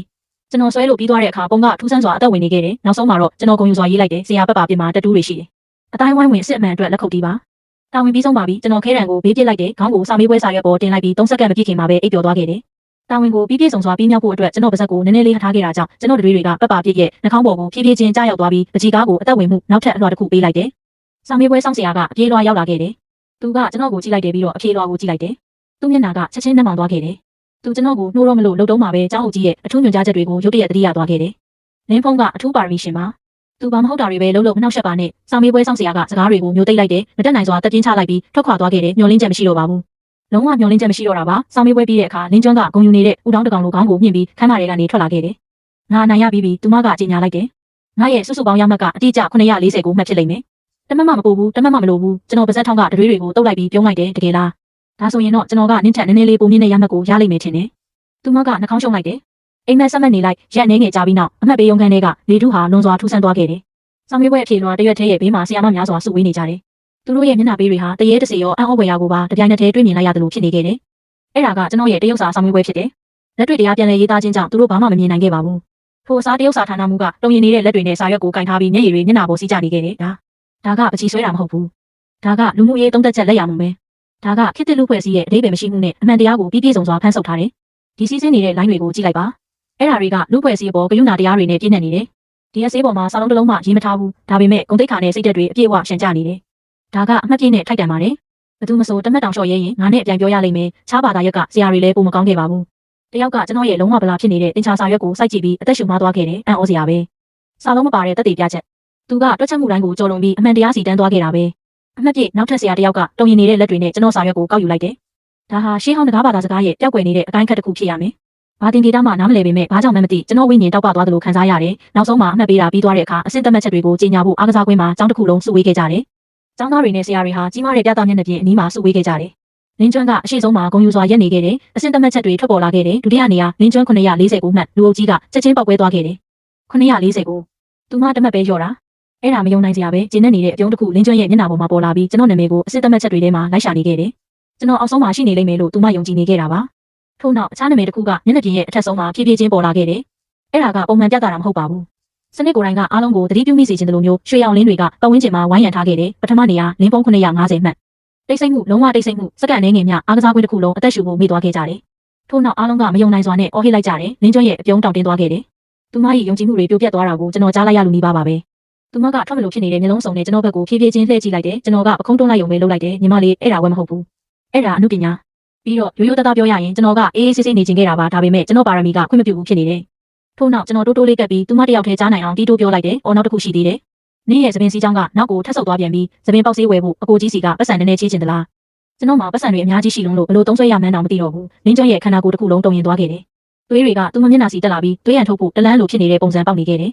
Speaker 1: ကျွန်တော်ဆွဲလို့ပြီးသွားတဲ့အခါပုံကထူးဆန်းစွာအသက်ဝင်နေခဲ့တယ်နောက်ဆုံးမှာတော့ကျွန်တော်ဂုဏ်ယူစွာရေးလိုက်တယ်ဆရာပပပြစ်မှာတက်တူးတွေရှိတယ်အတိုင်းဝိုင်းဝင်အစ်အမှန်အတွက်လက်ခုပ်တီးပါတာဝန်ပြီးဆုံးပါပြီကျွန်တော်ခဲတံကိုဘေးပစ်လိုက်တယ်ခေါင်းကိုစာမေးပွဲစာရွက်ပေါ်တင်လိုက်ပြီး3စက္ကန့်မပြည့်ခင်မှာပဲအိပ်ပျော်သွားခဲ့တယ်တာဝန်ကိုပြီးပြည့်စုံစွာပြီးမြောက်ဖို့အတွက်ကျွန်တော်ပါဇက်ကိုနည်းနည်းလေးထားခဲ့တာကြောင့်ကျွန်တော်တို့တွေကပပပြစ်ရဲ့နှာခေါင်းပေါ်ကိုဖြည်းဖြည်းချင်းကြားရောက်သွားပြီးပကြီးကားကိုအသက်ဝင်မှုနောက်ထပ်အလွှာတစ်ခုပေးလိုက်တယ်စာမေးပွဲစောင့်ဆရာကအပြေးလွှာရောက်လာခဲ့တယ်သူကကျွန်တော်ကိုကြည့်လိုက်တယ်ပြီးတော့အပြေးလွှာကိုကြည့်လိုက်တယ်သူ့မျက်နှာကချက်ချင်းနှက်မောင်သွားခဲ့တယ်သူကျွန်တော်ကိုနှိုးတော့မလို့လှုပ်တုံးမှာပဲကျောင်းအုပ်ကြီးရဲ့အထူးညွှန်ကြားချက်တွေကိုရုတ်တရက်သတိရသွားခဲ့တယ်လင်းဖုံးကအထူးပါရမီရှင်ပါသူဘာမဟုတ်တာတွေပဲလှုပ်မနှောက်ယှက်ပါနဲ့စာမေးပွဲစောင့်ဆရာကစကားတွေကိုမျိုးသိမ့်လိုက်တယ်မတက်နိုင်စွာတက်ပြင်းချလိုက်ပြီးထွက်ခွာသွားခဲ့တယ်မျောလင်းချက်မရှိတော့ပါဘူးလုံးဝမျောလင်းချက်မရှိတော့တာပါစာမေးပွဲပြီးတဲ့အခါလင်းကျွမ်းကဂုံယူနေတဲ့ဦးတောင်းတကောင်လိုခေါင်းကိုမြင့်ပြီးခမ်းမတွေကနေထွက်လာခဲ့တယ်ငါနိုင်ရပြီးသူမကကြေညာလိုက်တယ်ငါရဲ့စုစုပေါင်းရမှတ်ကအတိအကျ940ကိုမှတ်ဖြစ်လိမ့်မယ်တမတ်မမပို့ဘူးတမတ်မမလို့ဘူးကျွန်တော်ပါဇက်ထောင်းကတရွေးတွေကိုတုတ်လိုက်ပြီးပြုံးလိုက်တယ်တကယ်လားဒါဆိုရင်တော့ကျွန်တော်ကနင်းထက်နည်းနည်းလေးပုံမြင့်တဲ့ရမှတ်ကိုရလိမ့်မယ်ထင်တယ်သူမကနှာခေါင်းရှုံလိုက်တယ်အိမ်မက်ဆက်မက်နေလိုက်ရက်နေငယ်ကြပြီးနောက်အမှတ်ပေးရုံခန်းတွေကလေထုဟာလွန်စွာထူးဆန်းသွားခဲ့တယ်စာမေးပွဲအဖြေလွှာတရွက်ထဲရဲ့ဘေးမှာဆရာမများစွာစုဝေးနေကြတယ်သူတို့ရဲ့မျက်နှာပေးတွေဟာတရေတစေရောအံ့ဩဖွယ်ရာကိုပါတပြိုင်နက်တည်းတွေ့မြင်လိုက်ရတယ်လို့ဖြစ်နေခဲ့တယ်အဲ့ဒါကကျွန်တော်ရဲ့တရုတ်စာစာမေးပွဲဖြစ်တယ်လက်တွေ့တရားပြန်လည်ရေးသားခြင်းကြောင့်သူတို့ဘာမှမမြင်နိုင်ခဲ့ပါဘူးထိုအစားတရုတ်စာဌာနမှုကတုံရင်နေတဲ့လက်တွေနဲ့စာရွက်ကိုကင်ထားပြီးမျက်ရည်တွေမျက်နှာပေါ်စီးကျနေခဲ့တယ်ဒါကပချီဆွဲတာမဟုတ်ဘူးဒါကလူမှုရေးသုံးသက်ချက်လက်ရမှုပဲဒါကခေတ်သစ်လူဖွဲ့စည်းရဲ့အဓိပ္ပာယ်မရှိမှုနဲ့အမှန်တရားကိုပြည့်ပြည့်စုံစွာဖန်ဆုပ်ထားတယ်ဒီစီးစင်းနေတဲ့ line တွေကိုကြည့်လိုက်ပါအဲ့ဒါတွေကလူဖွဲ့စည်းပေါ်ဂရုဏာတရားတွေနဲ့ပြည့်နေတယ်ဒီအစေးပေါ်မှာစာလုံးတစ်လုံးမှရေးမထားဘူးဒါပေမဲ့ဂုဏ်သိက္ခာနဲ့စိတ်ဓာတ်တွေအပြည့်အဝရှင်းကြနေတယ်ဒါကအမှတ်ပြည့်နဲ့ထိုက်တန်ပါတယ် ဘသူမဆိုတမက်တောင်လျှော့ရဲရင်ငါနဲ့အပြိုင်ပြောရလိမ့်မယ်။ခြားဘာသာရက်ကဆရာတွေလည်းပုံမကောင်းခဲ့ပါဘူး။တယောက်ကကျွန်တော်ရဲ့လုံးဝဗလာဖြစ်နေတဲ့တင်ချာစာရွက်ကိုစိုက်ကြည့်ပြီးအသက်ရှူမသွားခဲ့တယ်။အံ့ဩစရာပဲ။စာလုံးမပါတဲ့တက်တေပြချက်။သူကတွက်ချက်မှုတိုင်းကိုကြော်လွန်ပြီးအမှန်တရားစီတန်းသွားခဲ့တာပဲ။အမှတ်ပြနောက်ထပ်ဆရာတယောက်ကတုံရင်နေတဲ့လက်တွေနဲ့ကျွန်တော်စာရွက်ကိုကောက်ယူလိုက်တယ်။ဒါဟာရှင်းဟောင်းတကားဘာသာစကားရဲ့ပျောက်ကွယ်နေတဲ့အကိုင်းခတ်တစ်ခုဖြစ်ရမယ်။ဘာတင်ဒေတာမှနားမလည်ပေမဲ့ဘာကြောင့်မှမသိကျွန်တော်ဝိညာဉ်တောက်ပသွားသလိုခံစားရတယ်။နောက်ဆုံးမှာအမှတ်ပေးတာပြီးသွားတဲ့အခါအဆင့်သက်မှတ်ချက်တွေကိုကြီးညာဖို့အားကစားကွင်းမှာကျောင်းတစ်ခုလုံးစုဝေးခဲ့ကြတယ်။ကျောင်းသားတွေနဲ့ဆရာတွေဟာကြီးမားတဲ့ပြသမျက်နှာပြင်အနီးမှာစုဝေးခဲ့ကြတယ်။လင်းကျွန်းကအရှိဆုံးမှာဂုံယူစွာရက်နေခဲ့တယ်။အဆင့်သက်မှတ်ချက်တွေထွက်ပေါ်လာခဲ့တယ်။ဒုတိယနေရာလင်းကျွန်း949မှတ်လူအုပ်ကြီးကချက်ချင်းပေါက်ကွဲသွားခဲ့တယ်။949သူမတမတ်ပဲလျော့တာအဲ့ဒါမယုံနိုင်စရာပဲကျင်းနေနေတဲ့အပြုံးတစ်ခုလင်းကျွန်းရဲ့မျက်နှာပေါ်မှာပေါ်လာပြီးကျွန်တော်နာမည်ကိုအစစ်သက်မှတ်ချက်တွေထဲမှာလိုက်ရှာနေခဲ့တယ်။ကျွန်တော်အောက်ဆုံးမှာရှိနေလိမ့်မယ်လို့သူမယုံကြည်နေခဲ့တာပါ။ထို့နောက်အခြားနာမည်တစ်ခုကမျက်နှာပြင်ရဲ့အထက်ဆုံးမှာဖြည်းဖြည်းချင်းပေါ်လာခဲ့တယ်။အဲ့ဒါကပုံမှန်ပြတာမဟုတ်ပါဘူး။စနစ်ကိုယ်တိုင်ကအားလုံးကိုသတိပြုမိစေခြင်းတလို့မျိုးရွှေရောင်လင်းတွေကပတ်ဝန်းကျင်မှာဝိုင်းရံထားခဲ့တယ်။ပထမနေရာလင်းပုံ950မှတ်တိတ်ဆိတ်မှုလုံးဝတိတ်ဆိတ်မှုစက္ကန့်ငယ်မြအားကစားကွင်းတစ်ခုလုံးအသက်ရှူဖို့မိသွားခဲ့ကြတယ်။ထို့နောက်အားလုံးကမယုံနိုင်စွာနဲ့အော်ဟစ်လိုက်ကြတယ်။လင်းကျွန်းရဲ့အပြုံးတောင်တင်းသွားခဲ့တယ်။သူမရဲ့ယုံကြည်မှုတွေပြိုပြတ်သွားတာကိုကျွန်တော်ကြားလိုက်ရလူနီးပါးပါပဲ။သူမကထွက်မလို့ဖြစ်နေတဲ့မျိုးလုံးစုံနဲ့ကျွန်တော်ဘက်ကိုဖြည်းဖြည်းချင်းလှည့်ကြည့်လိုက်တယ်ကျွန်တော်ကပခုံးတွန်းလိုက်ရုံပဲလုပ်လိုက်တယ်ညီမလေးအဲ့ဒါဝယ်မဟုတ်ဘူးအဲ့ဒါအမှုပညာပြီးတော့ရိုးရိုးသားသားပြောရရင်ကျွန်တော်ကအေးအေးဆေးဆေးနေကျင်ခဲ့တာပါဒါပေမဲ့ကျွန်တော်ပါရမီကခွင့်မပြုဘူးဖြစ်နေတယ်ထို့နောက်ကျွန်တော်တိုးတိုးလေးကပ်ပြီးသူမတယောက်ထဲကြားနိုင်အောင်တီးတိုးပြောလိုက်တယ်အော်နောက်တစ်ခုရှိသေးတယ်နင်းရဲ့သပင်စီးချောင်းကနောက်ကိုထပ်ဆုပ်သွားပြန်ပြီးသပင်ပေါက်ဆေးဝယ်ဖို့အကိုကြီးစီကပတ်စံနည်းနည်းချေးချင်သလားကျွန်တော်မှပတ်စံတွေအများကြီးရှိလုံးလို့ဘလို့သုံးဆွဲရမှန်းတော့မသိတော့ဘူးနင်းကျော်ရဲ့ခန္ဓာကိုယ်တစ်ခုလုံးတုံရင်သွားခဲ့တယ်သွေးတွေကသူမမျက်နှာစီတက်လာပြီးသွေးရံထုတ်ဖို့တလန်းလိုဖြစ်နေတဲ့ပုံစံပေါက်နေခဲ့တယ်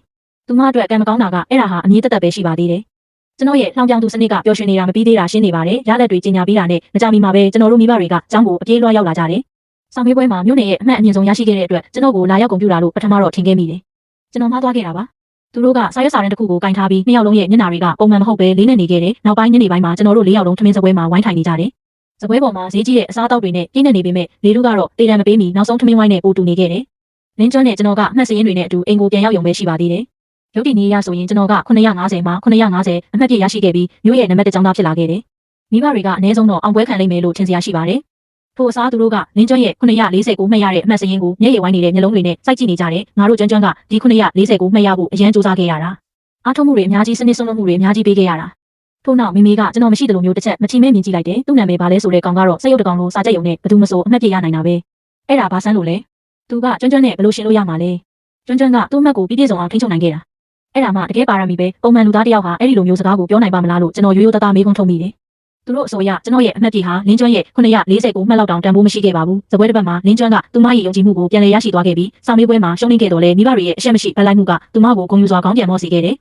Speaker 1: သူမအတွက်ကံမကောင်းတာကအဲ့ဒါဟာအမြင့်တက်ပဲရှိပါသေးတယ်ကျွန်တော်ရဲ့လှောင်ပြောင်သူစနစ်ကပျော်ရွှင်နေတာမပြီးသေးတာရှင်းနေပါတယ်ရလက်တွေကြီးညာပြီးတာနဲ့မကြမီမှာပဲကျွန်တော်တို့မိဘတွေကကျောင်းကိုအပြေးလွှားရောက်လာကြတယ်ဆောင်မေးပွဲမှာမြို့နယ်ရဲ့အမှတ်အမြင့်ဆုံးရရှိခဲ့တဲ့အတွက်ကျွန်တော်ကိုလာရောက်ဂုဏ်ပြုတာလို့ပထမတော့ထင်ခဲ့မိတယ်ကျွန်တော်မှားသွားခဲ့တာပါသူတို့ကစာရွက်စာတမ်းတစ်ခုကိုကင်ထားပြီးနှစ်ယောက်လုံးရဲ့မျက်နှာတွေကပုံမှန်မဟုတ်ပဲလေးနဲ့နေခဲ့တယ်နောက်ပိုင်းညနေပိုင်းမှာကျွန်တော်တို့၄ယောက်လုံးထမင်းစပွဲမှာဝိုင်းထိုင်နေကြတယ်စပွဲပေါ်မှာဈေးကြီးတဲ့အစားအသောက်တွေနဲ့ပြည့်နေပေမဲ့လေတို့ကတော့တေတံမပေးမီနောက်ဆုံးထမင်းဝိုင်းနဲ့ပို့တူနေခဲ့တယ်လင်းကျွန်းနဲ့ကျွန်တော်ကအမှတ်စရင်းတွေနဲ့အတူအိမ်ကိုပြန်ရောက်ရုံပဲရှိပါသေးတယ်ရုပ်တည်နေရဆိုရင်ကျွန်တော်က950မှာ950အမှတ်ပြည့်ရရှိခဲ့ပြီးမြို့ရဲ့နံပါတ်1ကျောင်းသားဖြစ်လာခဲ့တယ်မိဘတွေကအနည်းဆုံးတော့အောင်ပွဲခံလိမ့်မယ်လို့ထင်စရာရှိပါတယ်ထို့အစားသူတို့ကလင်းကျွန်းရဲ့949မှတ်ရတဲ့အမှတ်စရင်းကိုမျက်ရည်ဝိုင်းနေတဲ့မျက်လုံးတွေနဲ့စိုက်ကြည့်နေကြတယ်ငါတို့ကျွန်းကဒီ949မှတ်ရဖို့အရန်စူးစမ်းခဲ့ရတာအားထုတ်မှုတွေအများကြီးစနစ်ဆုံးမှုတွေအများကြီးပေးခဲ့ရတာထို့နောက်မိမိကကျွန်တော်မရှိသလိုမျိုးတစ်ချက်မချီမဲမြင်ကြည့်လိုက်တယ်သူ့နာမည်ဘာလဲဆိုတဲ့ကောင်ကတော့စက်ရုပ်တကောင်လို့စာချက်ရုံနဲ့ဘယ်သူမဆိုအမှတ်ပြရနိုင်တာပဲအဲ့ဒါဘာဆန်းလို့လဲသူကကျွန်းနဲ့ဘယ်လိုရှင်လို့ရမှာလဲကျွန်းကသူ့အမှတ်ကိုပြည့်ပြည့်စုံအောင်ထိန်းချုပ်နိုင်ခဲ့တာအဲ့ဒါမှတကယ်ပါရမီပဲပုံမှန်လူသားတယောက်ဟာအဲ့ဒီလိုမျိုးစကားကိုပြောနိုင်ပါမလားလို့ကျွန်တော်ရိုးရိုးသားသားမေးခွန်းထုတ်မိတယ်သူတို့အဆိုအရကျွန်တော်ရဲ့အမှတ်ပြဟာလင်းကျွန်းရဲ့949မှတ်လောက်တောင်တန်ဖိုးမရှိခဲ့ပါဘူးစပွဲတစ်ပတ်မှာလင်းကျွန်းကသူမရဲ့ယုံကြည်မှုကိုပြန်လည်ရရှိသွားခဲ့ပြီးစာမေးပွဲမှာရှုံးနိမ့်ခဲ့တော်လဲမိဘတွေရဲ့အရှက်မရှိဖက်လိုက်မှုကသူမကိုဂုဏ်ယူစွာခေါင်းပြန်မော့စေခဲ့တယ်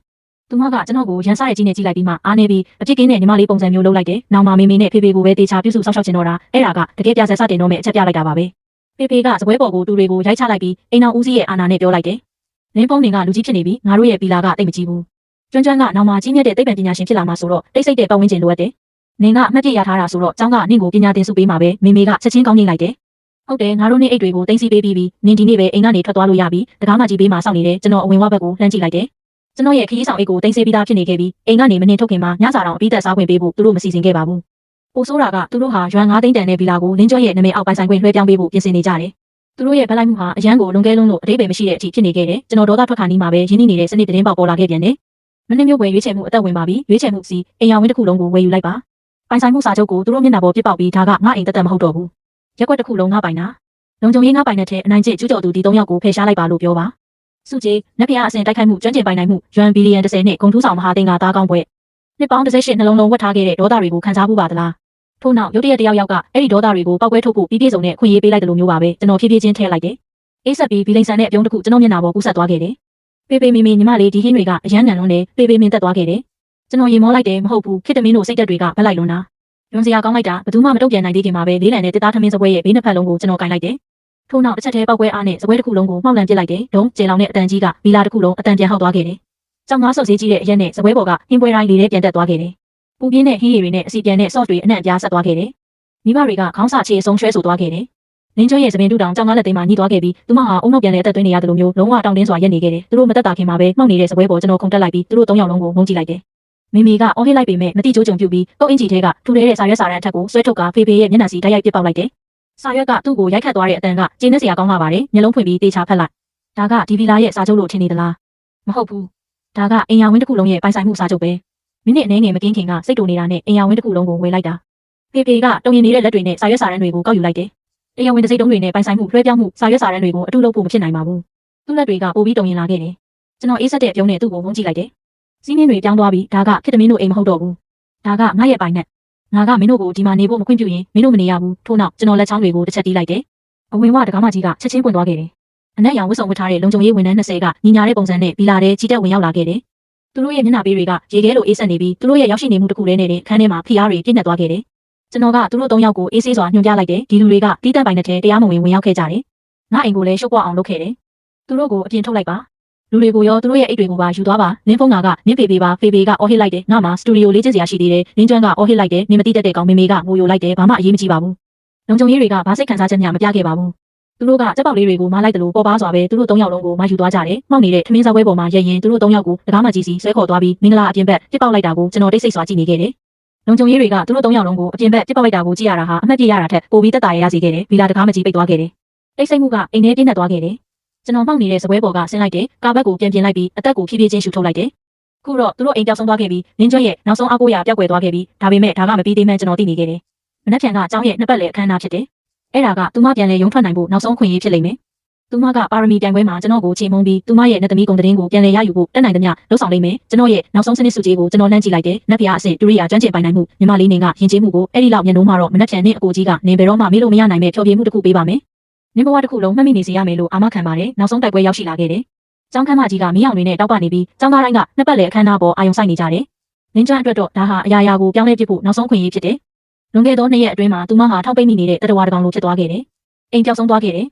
Speaker 1: သူမကကျွန်တော်ကိုရန်စားရဲ့ကြီးနဲ့ကြည့်လိုက်ပြီးမှအားနေပြီးအပြစ်ကင်းတဲ့ညီမလေးပုံစံမျိုးလုပ်လိုက်တယ်။နောက်မှမေမေနဲ့ဖေဖေကိုပဲတေချာပြုစုစောင့်ရှောက်ချင်တော့တာအဲ့ဒါကတကယ်ပြဆက်စတင်တော့မဲ့အချက်ပြလိုက်တာပါပဲ။ဖေဖေကစပွဲပေါ်ကိုတူတွေကိုရိုက်ချလိုက်ပြီးအိမ်အောင်ဦးစီးရဲ့အာဏာနဲ့ပြောလိုက်တယ်။လင်းပုံနေကလူကြီးဖြစ်နေပြီးငါတို့ရဲ့ပီလာကတိတ်မကြည့်ဘူး။ကျွန်းကနောက်မှကြီးမြတ်တဲ့သိပ္ပံပညာရှင်ဖြစ်လာမှဆိုတော့တိတ်ဆိတ်တဲ့ပတ်ဝန်းကျင်လိုအပ်တယ်။နင်ကအမှတ်ပြရထားတာဆိုတော့ကျောင်းကနင့်ကိုပညာသင်ဆုပေးမှာပဲမေမေကချက်ချင်းကောင်းနေလိုက်တယ်။ဟုတ်တယ်ငါတို့နေ့အိတ်တွေကိုတင်စီပေးပြီးနင်ဒီနေ့ပဲအိမ်ကနေထွက်သွားလို့ရပြီ။တကားမကြီးပေးမှာစောင့်နေတယ်ကျွန်တော်အဝင်ဝဘက်ကိုလှမ်းကြည့်လိုက်တယ်ကျွန်တော်ရဲ့ခရီးဆောင်အိတ်ကိုတင်ဆေးပြီးသားဖြစ်နေခဲ့ပြီးအိမ်ကနေမနှင်ထုတ်ခင်မှာညစာတောင်အပြီးသက်စားခွင့်ပေးဖို့သူတို့မစီစဉ်ခဲ့ပါဘူး။ပိုဆိုးတာကသူတို့ဟာရွာ9သိန်းတန်တဲ့ဗီလာကိုလင်းကျွန်းရဲ့နာမည်အောက်ပိုင်ဆိုင်ခွင့်လွှဲပြောင်းပေးဖို့ပြင်ဆင်နေကြတယ်။သူတို့ရဲ့ဗလိုက်မှုဟာအရန်ကိုလွန်ကဲလုံးလို့အတိတ်ပဲမရှိတဲ့အထိဖြစ်နေခဲ့တယ်။ကျွန်တော်ဒေါသထွက်ခါနီးမှာပဲရင်းနှီးနေတဲ့စနစ်သတင်းပေါက်ပေါ်လာခဲ့ပြန်တယ်။မနှင်းမျိုးဝယ်ရွေးချယ်မှုအသက်ဝင်ပါပြီ။ရွေးချယ်မှုစီအိမ်ရောင်ဝင်းတစ်ခုလုံးကိုဝယ်ယူလိုက်ပါ။ပိုင်ဆိုင်မှုစာချုပ်ကိုသူတို့မျက်နှာပေါ်ပြစ်ပေါက်ပြီးဒါကငါအိမ်တက်မဟုတ်တော့ဘူး။ရက်ွက်တစ်ခုလုံးငါပိုင်တာ။လုံခြုံရေးငါပိုင်တဲ့အနိုင်ကျင့်ကျူးကျော်သူဒီ3ယောက်ကိုဖယ်ရှားလိုက်ပါလို့ပြောပါ။စုကြီးနက်ဖျားအစဉ်တိုက်ခိုက်မှုကျွမ်းကျင်ပိုင်နိုင်မှုယွမ်ဘီလီယံ30နဲ့ဂုံထူးဆောင်မဟာသိန်းကသားကောင်းပွဲနှစ်ပေါင်း38နှလုံးလုံးဝတ်ထားခဲ့တဲ့ဒေါသတွေကိုခံစားမှုပါသလားထို့နောက်ရုတ်တရက်တယောက်ကအဲ့ဒီဒေါသတွေကိုပောက်ကွဲထုတ်ဖို့ပြီးပြည့်စုံတဲ့ခွင့်ရေးပေးလိုက်တယ်လို့မျိုးပါပဲကျွန်တော်ဖြည်းဖြည်းချင်းထည့်လိုက်တယ်အေးဆက်ပြီးဘီလိန်ဆန်တဲ့အပြုံးတစ်ခုကျွန်တော်မျက်နှာပေါ်ကူးဆက်သွားခဲ့တယ်ပေပေမီညီမလေးဒီဟင်းတွေကအရန်နံလွန်းတယ်ပေပေမင်းတက်သွားခဲ့တယ်ကျွန်တော်ရေမောလိုက်တယ်မဟုတ်ဘူးခေတ္တမင်းတို့စိတ်သက်တွေကဗက်လိုက်လွန်းတာယွန်းစရာကောင်းလိုက်တာဘယ်သူမှမတုံ့ပြန်နိုင်သေးခင်မှာပဲလေးလံနဲ့တစ်သားထမင်းစပွဲရဲ့ဘေးနှစ်ဖက်လုံးကိုကျွန်တော်ကင်လိုက်တယ်ထို့နောက်တစ်ချက်တည်းပောက်ကွဲအားနဲ့စပွဲတစ်ခုလုံးကိုမှောက်လန့်ပစ်လိုက်တယ်ဒုံးကျေလောင်တဲ့အတန်ကြီးကဗီလာတစ်ခုလုံးအတန်ပြန်ဟောက်သွားခဲ့တယ်ကျောင်းသားဆုပ်စည်းကြီးတဲ့အရက်နဲ့စပွဲပေါ်ကဟင်းပွဲတိုင်းလေးထဲပြန်တက်သွားခဲ့တယ်ပူပြင်းတဲ့ဟင်းရည်တွေနဲ့အစီပြန်တဲ့ဆော့တွေအနှံ့အပြားဆက်သွားခဲ့တယ်မိဘတွေကခေါင်းစာချေအဆုံးရွှဲဆိုသွားခဲ့တယ်လင်းကျွန်းရဲ့သပင်တူတောင်ကျောင်းကားလက်သိမ်းမှာညှိသွားခဲ့ပြီးသူမဟာအုံနောက်ပြန်လဲအသက်သွင်းနေရတယ်လို့မျိုးလုံးဝတောင်းတင်းစွာရက်နေခဲ့တယ်သူတို့မတက်တာခင်မှာပဲမှောက်နေတဲ့စပွဲပေါ်ကျွန်တော်ခုန်တက်လိုက်ပြီးသူတို့3ယောက်လုံးကိုငုံကြည့်လိုက်တယ်မိမိကအော်ဟစ်လိုက်ပေမဲ့မတိကျိုးကြုံပြုတ်ပြီးကုတ်အင်ကြီးထဲကထူတဲ့စာရွက်စာတမ်းအထက်ကိုဆွဲထုတ်ကဖေဖေရဲ့မျက်နှာစီတိုက်ရိုက်ပစ်ပေါက်လိုက်တယ်စာရွက်ကသူ့ကိုရိုက်ခတ်သွားတဲ့အတန်ကကျင်းနေစရာကောင်းလာပါတယ်မျက်လုံးဖွင့်ပြီးတေချာဖက်လိုက်ဒါကဒီဗီလာရဲ့စာချုပ်လို့ထင်နေသလားမဟုတ်ဘူးဒါကအိမ်ယာဝင်းတစ်ခုလုံးရဲ့ပိုင်ဆိုင်မှုစာချုပ်ပဲမိနစ်အနည်းငယ်မကင်းခင်ကစိတ်တူနေတာနဲ့အိမ်ယာဝင်းတစ်ခုလုံးကိုဝယ်လိုက်တာ ဖေဖေကတုံရင်နေတဲ့လက်တွေနဲ့စာရွက်စာတမ်းတွေကိုကောက်ယူလိုက်တယ်။တရားဝင်တစိမ့်တုံးတွေနဲ့ပိုင်ဆိုင်မှုလွှဲပြောင်းမှုစာရွက်စာတမ်းတွေကိုအတုလုပ်ဖို့မဖြစ်နိုင်ပါဘူး။သူ့လက်တွေကပိုပြီးတုံရင်လာခဲ့တယ်။ကျွန်တော်အေးဆက်တဲ့ပြုံးနဲ့သူ့ကိုဝန်းကြည့်လိုက်တယ်။စီးနှင်းတွေပြောင်းသွားပြီးဒါကခေတ္တမင်းတို့အိမ်မဟုတ်တော့ဘူး။ဒါကငါရဲ့ပိုင်နဲ့ငါကမင်းတို့ကိုဒီမှာနေဖို့မခွင့်ပြုရင်မင်းတို့မနေရဘူး။ထို့နောက်ကျွန်တော်လက်ချောင်းတွေကိုတစ်ချက်တီးလိုက်တယ်။အဝင်ဝတကားမကြီးကချက်ချင်းပွင့်သွားခဲ့တယ်။အနက်ရောင်ဝတ်စုံဝတ်ထားတဲ့လုံခြုံရေးဝန်ထမ်း20ကညီညာတဲ့ပုံစံနဲ့ဘီလာတဲ့ကြီးတက်ဝင်ရောက်လာခဲ့တယ်။သူတို့ရဲ့မျက်နှာပေးတွေကရေခဲလိုအေးဆက်နေပြီးသူတို့ရဲ့ရောက်ရှိနေမှုတစ်ခုတည်းနဲ့ခန်းထဲမှာဖိအားတွေပြည့်နှက်သွားခဲ့တယ်။ကျွန်တော်ကသူတို့3ယောက်ကိုအေးဆေးစွာညွှန်ပြလိုက်တယ်။ဒီလူတွေကတီးတက်ပိုင်တဲ့ထဲတရားမဝင်ဝင်ရောက်ခဲ့ကြတယ်။ငါအိမ်ကိုလည်းရှုပ်ပွားအောင်လုပ်ခဲ့တယ်။သူတို့ကိုအပြင်ထုတ်လိုက်ပါ။လူတွေကိုရောသူတို့ရဲ့အိတ်တွေကိုပါယူသွားပါ။နင်းဖုန်းကနင်းဖေဖေပါဖေဖေကအော်ဟစ်လိုက်တယ်။ငါမှစတူဒီယိုလေးကျင်းစရာရှိသေးတယ်။နင်းကျွမ်းကအော်ဟစ်လိုက်တယ်။နင်းမတိတတ်တဲ့ကောင်မေမေကငိုယိုလိုက်တယ်။ဘာမှအရေးမကြီးပါဘူး။လုံခြုံရေးတွေကဘာစိတ်ခံစားချက်များမပြခဲ့ပါဘူး။သူတို့ကစက်ပေါက်လေးတွေကိုမလိုက်တယ်လို့ပေါ်ပါစွာပဲသူတို့3ယောက်လုံးကိုမယူသွားကြတယ်။မှောက်နေတဲ့ထမင်းစားပွဲပေါ်မှာရက်ရင်သူတို့3ယောက်ကိုတကားမကြီးစီဆွဲခေါ်သွားပြီးမင်္ဂလာအပြင်ဘက်ပြစ်ပေါက်လိုက်တာကိုကျွန်တော်တိတ်ဆိတ်စွာကြည့်နေခဲ့တယ်။လုံခြုံရေးတွေကသူတို့3ယောက်လုံးကိုအပြင်ဘက်ပြစ်ပေါက်လိုက်တာကိုကြည့်ရတာဟာအမှတ်ပြရတာထက်ပိုပြီးသက်သာရစေခဲ့တယ်။ဗီလာတကားမကြီးပိတ်သွားခဲ့တယ်။တိတ်ဆိတ်မှုကအိမ်ထဲပြင်းထန်သွားခဲ့တယ်။ကျွန်တော်မှောက်နေတဲ့စပွဲပေါ်ကဆင်းလိုက်တယ်။ကာဘက်ကိုပြန်ပြင်လိုက်ပြီးအသက်ကိုဖြည်းဖြည်းချင်းရှူထုတ်လိုက်တယ်။ခုတော့သူတို့အိမ်ပြောက်ဆုံးသွားခဲ့ပြီးနင်းကျွဲရဲ့နောက်ဆုံးအားကိုးရာပျောက်ကွယ်သွားခဲ့ပြီးဒါပေမဲ့ဒါကမပြီးသေးမှန်းကျွန်တော်သိနေခဲ့တယ်။မနက်ဖြန်ကအเจ้าရဲ့နှစ်ပတ်လည်အခမ်းအနားဖြစ်တယ်။အဲ့ဒါကသူမပြန်လဲရုံထွက်နိုင်ဖို့နောက်ဆုံးခွင့်ရေးဖြစ်လိမ့်မယ်။သူမကပါရမီပြိုင်ပွဲမှာကျွန်တော်ကိုချိန်မုံပြီးသူမရဲ့နှစ်သမီးကုန်သတင်းကိုပြန်လဲရယူဖို့တက်နိုင်သမျှလှုပ်ဆောင်လိမ့်မယ်ကျွန်တော်ရဲ့နောက်ဆုံးစနစ်စုကြီးကိုကျွန်တော်လှမ်းကြည့်လိုက်တယ်နက်ဖျားအဆင့်တူရိယာကျွမ်းကျင်ပိုင်နိုင်မှုညီမလေးနေကယဉ်ကျေးမှုကိုအဲ့ဒီလောက်ညံ့လို့မှတော့မနက်ဖြန်နဲ့အကိုကြီးကနေဘယ်တော့မှမေးလို့မရနိုင်မဲ့ဖျော်ဖြေမှုတစ်ခုပေးပါမယ်နင်းဘဝတစ်ခုလုံးမှတ်မိနေစေရမယ်လို့အာမခံပါတယ်နောက်ဆုံးတိုက်ပွဲရောက်ရှိလာခဲ့တယ်ကျောင်းခန်းမကြီးကမီးအောင်တွေနဲ့တောက်ပနေပြီးကျောင်းသားတိုင်းကနှစ်ပတ်လည်အခမ်းအနားပေါ်အာရုံစိုက်နေကြတယ်နင်းကျွမ်းအတွက်တော့ဒါဟာအရာရာကိုပြောင်းလဲပြဖို့နောက်ဆုံးခွင့်ရေးဖြစ်တယ်လွန်ခဲ့သော2ရက်အတွင်းမှာသူမဟာထောက်ပိတ်မိနေတဲ့တတဝါတကောင်လိုဖြစ်သွားခဲ့တယ်အိမ်ပျောက်ဆုံးသွားခဲ့တယ်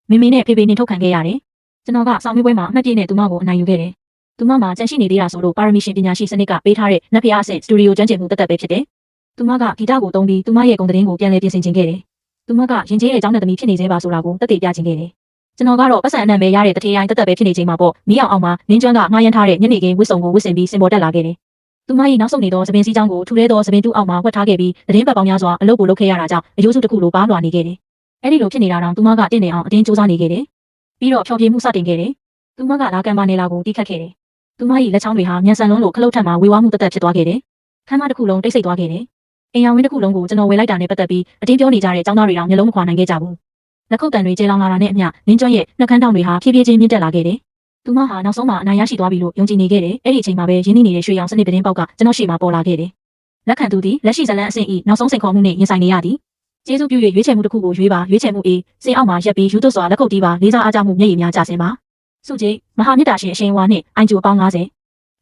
Speaker 1: မေမေနဲ့ဖေဖေနေထုတ်ခံခဲ့ရတယ်ကျွန်တော်ကစောင်းမေးပွဲမှာအမှတ်ပြည့်နဲ့သူမကိုအနိုင်ယူခဲ့တယ်။သူမမှာကြန့်ရှိနေသေးတာဆိုလို့ပါရမီရှင်ပညာရှိစနစ်ကပေးထားတဲ့နက်ဖျားအဆင့်စတူဒီယိုကျွမ်းကျင်မှုတက်တက်ပဲဖြစ်တယ်။သူမကဂီတကိုသုံးပြီးသူမရဲ့ဂုဏ်သတင်းကိုပြန်လည်ပြင်ဆင်ခြင်းခဲ့တယ်။သူမကရင်ကျေးတဲ့ကျောင်းသားသမီးဖြစ်နေသေးပါဆိုတာကိုတက်တည်ပြခြင်းခဲ့တယ်။ကျွန်တော်ကတော့ပတ်စံအနံပဲရတဲ့တထေးရိုင်းတက်တက်ပဲဖြစ်နေချိန်မှာပေါ့မီးအောင်မှာနင်းကျွမ်းကငှားရမ်းထားတဲ့ညနေခင်းဝစ်စုံကိုဝစ်ဆင်ပြီးစင်ပေါ်တက်လာခဲ့တယ်။သူမရဲ့နောက်ဆုံးနေသောသပင်စည်းချောင်းကိုထူထဲသောသပင်တူးအောက်မှာဝတ်ထားခဲ့ပြီးသတင်းပတ်ပေါင်းများစွာအလုပ်ကိုလုပ်ခဲ့ရတာကြောင့်အယိုးစုတစ်ခုလိုပါလွှာနေခဲ့တယ်။အဲ့ဒီလိုဖြစ်နေတာတောင်သူမကတင့်နေအောင်အတင်းစူးစမ်းနေခဲ့တယ်။ပြီးတော့ဖျော်ဖြေမှုစတင်ခဲ့တယ်။သူမကလာကံပါနေလာကိုတီးခတ်ခဲ့တယ်။သူမရဲ့လက်ချောင်းတွေဟာမြန်ဆန်လုံးလိုခလုတ်ထက်မှဝေဝါးမှုတက်တက်ဖြစ်သွားခဲ့တယ်။ခန်းမတစ်ခုလုံးတိတ်ဆိတ်သွားခဲ့တယ်။အိမ်ယာဝင်းတစ်ခုလုံးကိုကျွန်တော်ဝယ်လိုက်တာနဲ့ပတ်သက်ပြီးအတင်းပြောနေကြတဲ့ចောင်းသားတွေတောင်မျက်လုံးမခွာနိုင်ခဲ့ကြဘူး။လက်ခုပ်တံတွေကျဲလောင်လာတာနဲ့အမျှနင်းကျွမ်းရဲ့နှက်ခမ်းတောင်တွေဟာဖြည်းဖြည်းချင်းမြင့်တက်လာခဲ့တယ်။သူမဟာနောက်ဆုံးမှအနိုင်ရရှိသွားပြီလို့ယုံကြည်နေခဲ့တယ်။အဲ့ဒီအချိန်မှာပဲရင်းနှီးနေတဲ့ရွှေရောင်စနစ်သတင်းပေါက်ကကျွန်တော်ရှေ့မှာပေါ်လာခဲ့တယ်။လက်ခံသူသည်လက်ရှိဇလန်းအဆင့်ဤနောက်ဆုံးစိန်ခေါ်မှုနဲ့ရင်ဆိုင်နေရသည်။ကျေးဇူးပြု၍ရွေးချယ်မှုတစ်ခုကိုရွေးပါရွေးချယ်မှု A စင်အောက်မှာရက်ပြီးယူသွတ်စွာလက်ခုပ်တီးပါလေးစားအားကြမှုမျက်ရည်များကျဆင်းပါ။စုကြည်မဟာမြတ်တာရှင်အရှင်ဝါနှင့်အိုင်ဂျူအပေါင်း90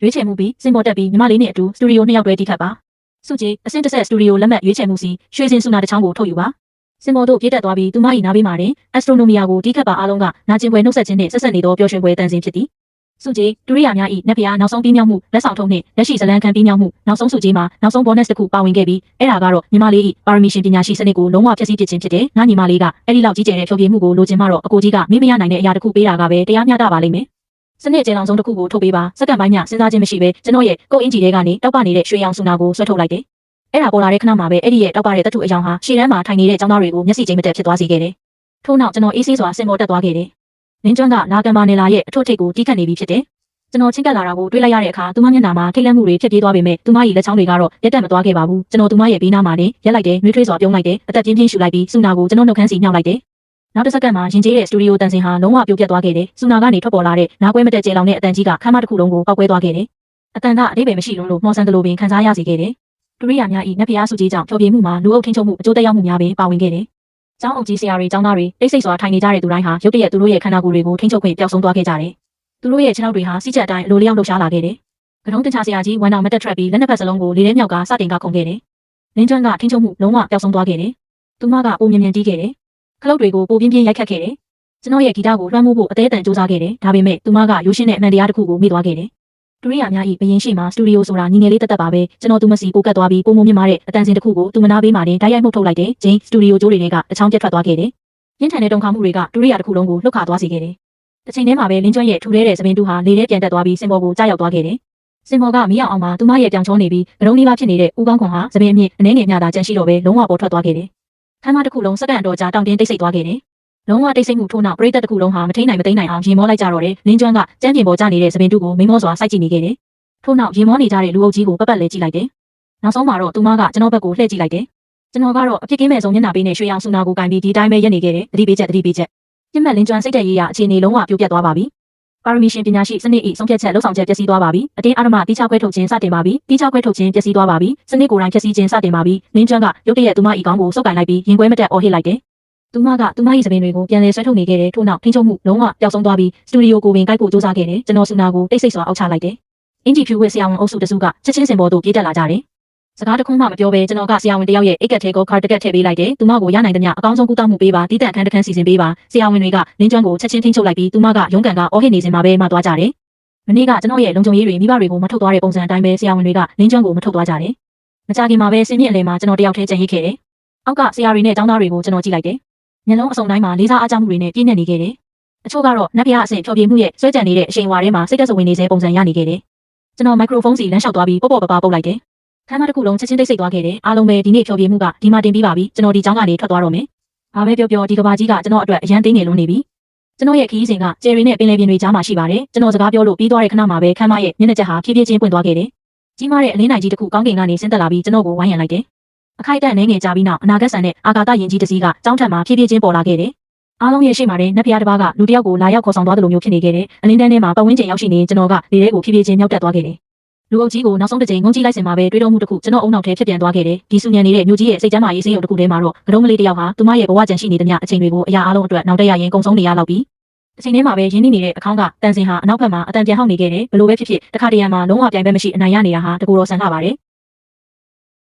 Speaker 1: ရွေးချယ်မှုပြီးစင်ပေါ်တက်ပြီးညီမလေးနဲ့အတူစတူဒီယို2ယောက်တွဲတီးခတ်ပါစုကြည်အဆင့်တစ်ဆက်စတူဒီယိုလက်မှတ်ရွေးချယ်မှုစီရွှေစင်စုနာတစ်ချောင်းကိုထုတ်ယူပါစင်ပေါ်တို့ပြည့်တက်သွားပြီးသူမ၏နားဘေးမှာတင်အက်စထရိုနိုမီယာကိုတီးခတ်ပါအားလုံးကနာကျင်ပွဲနှုတ်ဆက်ခြင်းနှင့်ဆက်ဆက်နေသောပျော်ရွှင်ပွဲတန်ဆင်းဖြစ်သည်စုကြည်ဒုရိယာများ၏နက်ဖျားနောက်ဆုံးပြီးမြောက်မှုလက်ဆောင်ထုံးနှင့်လက်ရှိဇလန်းခံပြီးမြောက်မှုနောက်ဆုံးစုကြည်မှာနောက်ဆုံးဘောနက်စ်တစ်ခုပါဝင်ခဲ့ပြီးအဲ့ဒါကတော့ညီမလေး၏ပါရမီရှင်ပညာရှိစနစ်ကိုလုံးဝဖျက်ဆီးပစ်ခြင်းဖြစ်တယ်။ငါညီမလေးကအဲ့ဒီလောက်ကြီးကျယ်တဲ့ဖြောပြမှုကိုလိုချင်မှတော့အကိုကြီးကမေ့မရနိုင်တဲ့အရာတစ်ခုပေးတာကပဲတရားမျှတပါလိမ့်မယ်။စနစ်ကျယ်လောင်ဆုံးတစ်ခုကိုထုတ်ပေးပါစက္ကန့်ပိုင်းညစဉ်းစားခြင်းမရှိဘဲကျွန်တော်ရဲ့ကိုယ်အင်ဂျီတွေကနေတောက်ပနေတဲ့ရွှေရောင်စုနာကိုဆွဲထုတ်လိုက်တယ်။အဲ့ဒါပေါ်လာတဲ့ခဏမှာပဲအဲ့ဒီရဲ့တောက်ပတဲ့တထုအယောင်ဟာရှေ့တန်းမှာထိုင်နေတဲ့ចောင်းသားတွေကိုမျက်စိချင်းမတက်ဖြစ်သွားစေခဲ့တယ်။ထို့နောက်ကျွန်တော်အေးဆေးစွာစင်ပေါ်တက်သွားခဲ့တယ်။နင်းကျွမ်းကလာကံပါနေလာရဲ့အထွတ်ထိပ်ကိုတီးခတ်နေပြီဖြစ်တယ်။ကျွန်တော်ချင်းကပ်လာတာကိုတွေးလိုက်ရတဲ့အခါသူမမျက်နှာမှာထိတ်လန့်မှုတွေဖြစ်ပြေးသွားပေမဲ့သူမရဲ့လက်ချောင်းတွေကတော့ရက်တက်မသွားခဲ့ပါဘူးကျွန်တော်သူမရဲ့ဘေးနားမှာနေရက်လိုက်တယ်နှွေးထွေးစွာပြုံးလိုက်တယ်အသက်ပြင်းပြင်းရှူလိုက်ပြီးစူနာကိုကျွန်တော်နှုတ်ခမ်းစီညှောက်လိုက်တယ်နောက်တစ်စက္ကန့်မှာရင်ကျေးတဲ့စတူဒီယိုတန်စင်ဟာလုံးဝပြိုပြတ်သွားခဲ့တယ်စူနာကနေထွက်ပေါ်လာတဲ့နားကွဲမတက်ကျေလောင်တဲ့အတန်ကြီးကခမ်းမတစ်ခုလုံးကိုပောက်ကွဲသွားခဲ့တယ်အတန်ကအဓိပ္ပာယ်မရှိလုံးလို့မော်ဆန်တလိုပင်ခံစားရစေခဲ့တယ်ဒုရိယာများဤနက်ဖျားစုကြီးကြောင့်ဖြောပြမှုမှာလူအုပ်ထိန်းချုပ်မှုအကျိုးသက်ရောက်မှုများပင်ပါဝင်ခဲ့တယ်ကျောင်းအုပ်ကြီးဆရာတွေကျောင်းသားတွေတိတ်ဆိတ်စွာထိုင်နေကြတဲ့သူတိုင်းဟာရုတ်တရက်သူတို့ရဲ့ခန္ဓာကိုယ်တွေကိုထိန်းချုပ်ခွင့်ပျောက်ဆုံးသွားခဲ့ကြတယ်သူတို့ရဲ့ခြေထောက်တွေဟာစီးချက်အတိုင်းအလိုလျောက်လှုပ်ရှားလာခဲ့တယ်။ကတုံးတင်ချဆရာကြီးဝန်တော်မတက်ထရက်ပြီးလက်နှစ်ဖက်စလုံးကိုလေထဲမြောက်ကစတင်ကခုန်ခဲ့တယ်။လင်းကျွမ်းကထိန်းချုပ်မှုလုံးဝပျောက်ဆုံးသွားခဲ့တယ်။သူမကပိုမြင်မြင်တီးခဲ့တယ်။ခလုတ်တွေကိုပိုပြင်းပြင်းရိုက်ခတ်ခဲ့တယ်။ကျွန်တော်ရဲ့ဂီတကိုလွှမ်းမိုးဖို့အသေးအတန်စူးစမ်းခဲ့တယ်။ဒါပေမဲ့သူမကရိုးရှင်းတဲ့အမှန်တရားတစ်ခုကိုမေ့သွားခဲ့တယ်။ဒုရိယာများဤဘရင်ရှိမှာစတူဒီယိုဆိုတာညီငယ်လေးတက်တက်ပါပဲ။ကျွန်တော်သူမစီပိုကတ်သွားပြီးပုံမမြင်မာတဲ့အတန်စင်တစ်ခုကိုသူမနာပေးမှတင်ဓာတ်ရိုက်မှုထုတ်လိုက်တယ်။ဂျိန်းစတူဒီယိုကျိုးတွေကတချောင်းပြတ်ထွက်သွားခဲ့တယ်။ရင်းထန်တဲ့တုံခါမှုတွေကဒုရိယာတစ်ခုလုံးကိုလှုပ်ခါသွားစေခဲ့တယ်။တစ်ချိန်တည်းမှာပဲလင်းကျွမ်းရဲ့ထူထဲတဲ့သပင်တူဟာလေထဲပြန်တက်သွားပြီးစင်ပေါ်ကိုကြားရောက်သွားခဲ့တယ်။စင်ပေါ်ကမီးအောင်မှာသူမရဲ့ပြောင်ချောနေပြီးအလုံးလေးပါဖြစ်နေတဲ့ဦးကောင်းခွန်ဟာသပင်အမြင့်အနှဲငယ်များသာကြန့်ရှိတော့ပဲလုံးဝပေါ်ထွက်သွားခဲ့တယ်။ခမ်းမတစ်ခုလုံးစက္ကန့်တော်ကြာတောင်တင်းတိတ်ဆိတ်သွားခဲ့တယ်။လုံးဝတိတ်ဆိတ်မှုထို့နောက်ပရိသတ်တစ်ခုလုံးဟာမထိန်နိုင်မသိမ်းနိုင်အောင်ရင်မောလိုက်ကြတော့တယ်။လင်းကျွမ်းကကျန်းပြင်ပေါ်ကျနေတဲ့သပင်တူကိုမိမောစွာစိုက်ကြည့်နေခဲ့တယ်။ထို့နောက်ရင်မောနေကြတဲ့လူအုပ်ကြီးကိုပတ်ပတ်လဲကြည့်လိုက်တယ်။နောက်ဆုံးမှာတော့သူမကကျွန်တော်ဘက်ကိုလှည့်ကြည့်လိုက်တယ် ကျွန်တော်ကတော့အဖြစ်ကင်းမဲ့ဆုံးမျက်နှာပေးနဲ့ရွှေရောင်ဆူနာကိုကင်ပြီးဒီတိုင်းပဲရက်နေခဲ့တယ်တတိပေးချက်ပြစ်မှတ်လင်းကျွမ်းစိတ်တက်ရေးရအခြေအနေလုံးဝပြိုပြတ်သွားပါပြီပါရမီရှင်ပညာရှိစနစ်၏ဆုံးဖြတ်ချက်လှုပ်ဆောင်ချက်ပျက်စီးသွားပါပြီအတင်းအဓမ္မတိကျခွဲထုတ်ခြင်းစတင်ပါပြီတိကျခွဲထုတ်ခြင်းပျက်စီးသွားပါပြီစနစ်ကိုယ်တိုင်ပျက်စီးခြင်းစတင်ပါပြီလင်းကျွမ်းကရုတ်တရက်သူမ၏ကောင်းကိုစုပ်ကင်လိုက်ပြီးရင်ခွဲမတက်အော်ဟစ်လိုက်တယ်သူမကသူမ၏သပင်တွေကိုပြန်လည်ဆွဲထုတ်နေခဲ့တယ်ထို့နောက်ထိန်းချုပ်မှုလုံးဝပျောက်ဆုံးသွားပြီးစတူဒီယိုကိုဝင်ကိုက်ဖို့စူးစမ်းခဲ့တယ်ကျွန်တော်ဆူနာကိုတိတ်ဆိတ်စွာအောက်ချလိုက်တယ်အင်ဂျီဖြူဝစ်ဆရာဝန်အုပ်စုတစုကချက်ချင်းစင်ပေါ်သို့ပြေးတက်လာကြတယ်စကားတခုမှမပြောဘဲကျွန်တော်ကဆရာဝန်တယောက်ရဲ့အိတ်ကက်ထဲကိုကားတကက်ထည့်ပေးလိုက်တယ်။သူမကိုရနိုင်သမျှအကောင်းဆုံးကုသမှုပေးပါတည်တံ့အခန်းတစ်ခန်းစီစဉ်ပေးပါဆရာဝန်တွေကလင်းကျွမ်းကိုချက်ချင်းထိန်းချုပ်လိုက်ပြီးသူမကရုန်းကန်ကအော်ဟစ်နေစဉ်မှာပဲမှသွားကြတယ်။မနေ့ကကျွန်တော်ရဲ့လုံခြုံရေးတွေမိဘတွေကိုမထုတ်သွားတဲ့ပုံစံအတိုင်းပဲဆရာဝန်တွေကလင်းကျွမ်းကိုမထုတ်သွားကြတယ်။မကြခင်မှာပဲစင်မြင့်အလယ်မှာကျွန်တော်တယောက်တည်းကြံရစ်ခဲ့တယ်။အောက်ကဆရာတွေနဲ့ကျောင်းသားတွေကိုကျွန်တော်ကြည့်လိုက်တယ်။မျက်လုံးအစုံတိုင်းမှာလေးစားအားကျမှုတွေနဲ့ပြည့်နေခဲ့တယ်။အချို့ကတော့နက်ဖျားအဆင့်ဖြောပြမှုရဲ့ဆွဲကြံနေတဲ့အချိန်ဝါထဲမှာစိတ်သက်စဝင်နေစေပုံစံရနေခဲ့တယ်။ကျွန်တော်မိုက်ခရိုဖုန်းစီလမ်းလျှောက်သွားပြီးပေါ့ပေါ့ပပပုတ်လိုက်တယ်။ခမ်းမတစ်ခုလုံးချက်ချင်းတိတ်ဆိတ်သွားခဲ့တယ်အားလုံးပဲဒီနေ့ဖြောပြမှုကဒီမှာတင်ပြီးပါပြီကျွန်တော်ဒီကျောင်းကနေထွက်သွားတော့မယ်ဘာပဲပြောပြောဒီကဘာကြီးကကျွန်တော်အတွက်အရန်သိနေလို့နေပြီကျွန်တော်ရဲ့ခီးစဉ်ကကျယ်ရီနဲ့ပင်လယ်ပြင်တွေကြားမှာရှိပါတယ်ကျွန်တော်စကားပြောလို့ပြီးသွားတဲ့ခဏမှာပဲခမ်းမရဲ့မျက်နှာချက်ဟာဖြည်းဖြည်းချင်းပွင့်သွားခဲ့တယ်ကြီးမားတဲ့အလင်းနိုင်ကြီးတစ်ခုကောင်းကင်ကနေဆင်းသက်လာပြီးကျွန်တော်ကိုဝိုင်းရံလိုက်တယ်အခိုက်အတန့်နေငယ်ကြပြီးနောက်အနာဂတ်ဆန်တဲ့အာကာသယဉ်ကြီးတစ်စီးကကျောင်းထက်မှာဖြည်းဖြည်းချင်းပေါ်လာခဲ့တယ်အားလုံးရဲ့ရှေ့မှာတဲ့နက်ဖျားတစ်ပါးကလူတစ်ယောက်ကိုလာရောက်ခေါ်ဆောင်သွားတယ်လို့မျိုးဖြစ်နေခဲ့တယ်အလင်းတန်းထဲမှာပတ်ဝန်းကျင်ရောက်ရှိနေကျွန်တော်ကလေထဲကိုဖြည်းဖြည်းချင်းမြောက်တက်သွားခဲ့တယ်လူအုပ်ကြီးကိုနောက်ဆုံးတစ်ချိန်ငုံကြည့်လိုက်စင်မှာပဲတွေးတောမှုတစ်ခုကျွန်တော်အုံနောက်ထဲဖြစ်ပြန်သွားခဲ့တယ်ဒီဆူညံနေတဲ့မြို့ကြီးရဲ့စိတ်ကျမ်းမာရေးစင်းရုံတစ်ခုထဲမှာတော့ကတုံးကလေးတစ်ယောက်ဟာသူမရဲ့ဘဝကြံရှိနေသမျှအချိန်တွေကိုအရာအလုံးအတွက်နောက်တက်ရရင်ကုံဆုံးနေရလောက်ပြီးအချိန်ထဲမှာပဲရင်းနှီးနေတဲ့အခေါင်းကတန်စင်ဟာအနောက်ဘက်မှာအတန်ပြန်ဟောက်နေခဲ့တယ်ဘလို့ပဲဖြစ်ဖြစ်တခါတရံမှာလုံးဝပြိုင်ပဲမရှိအနိုင်ရနေတာဟာတကူတော်ဆန်လာပါတယ်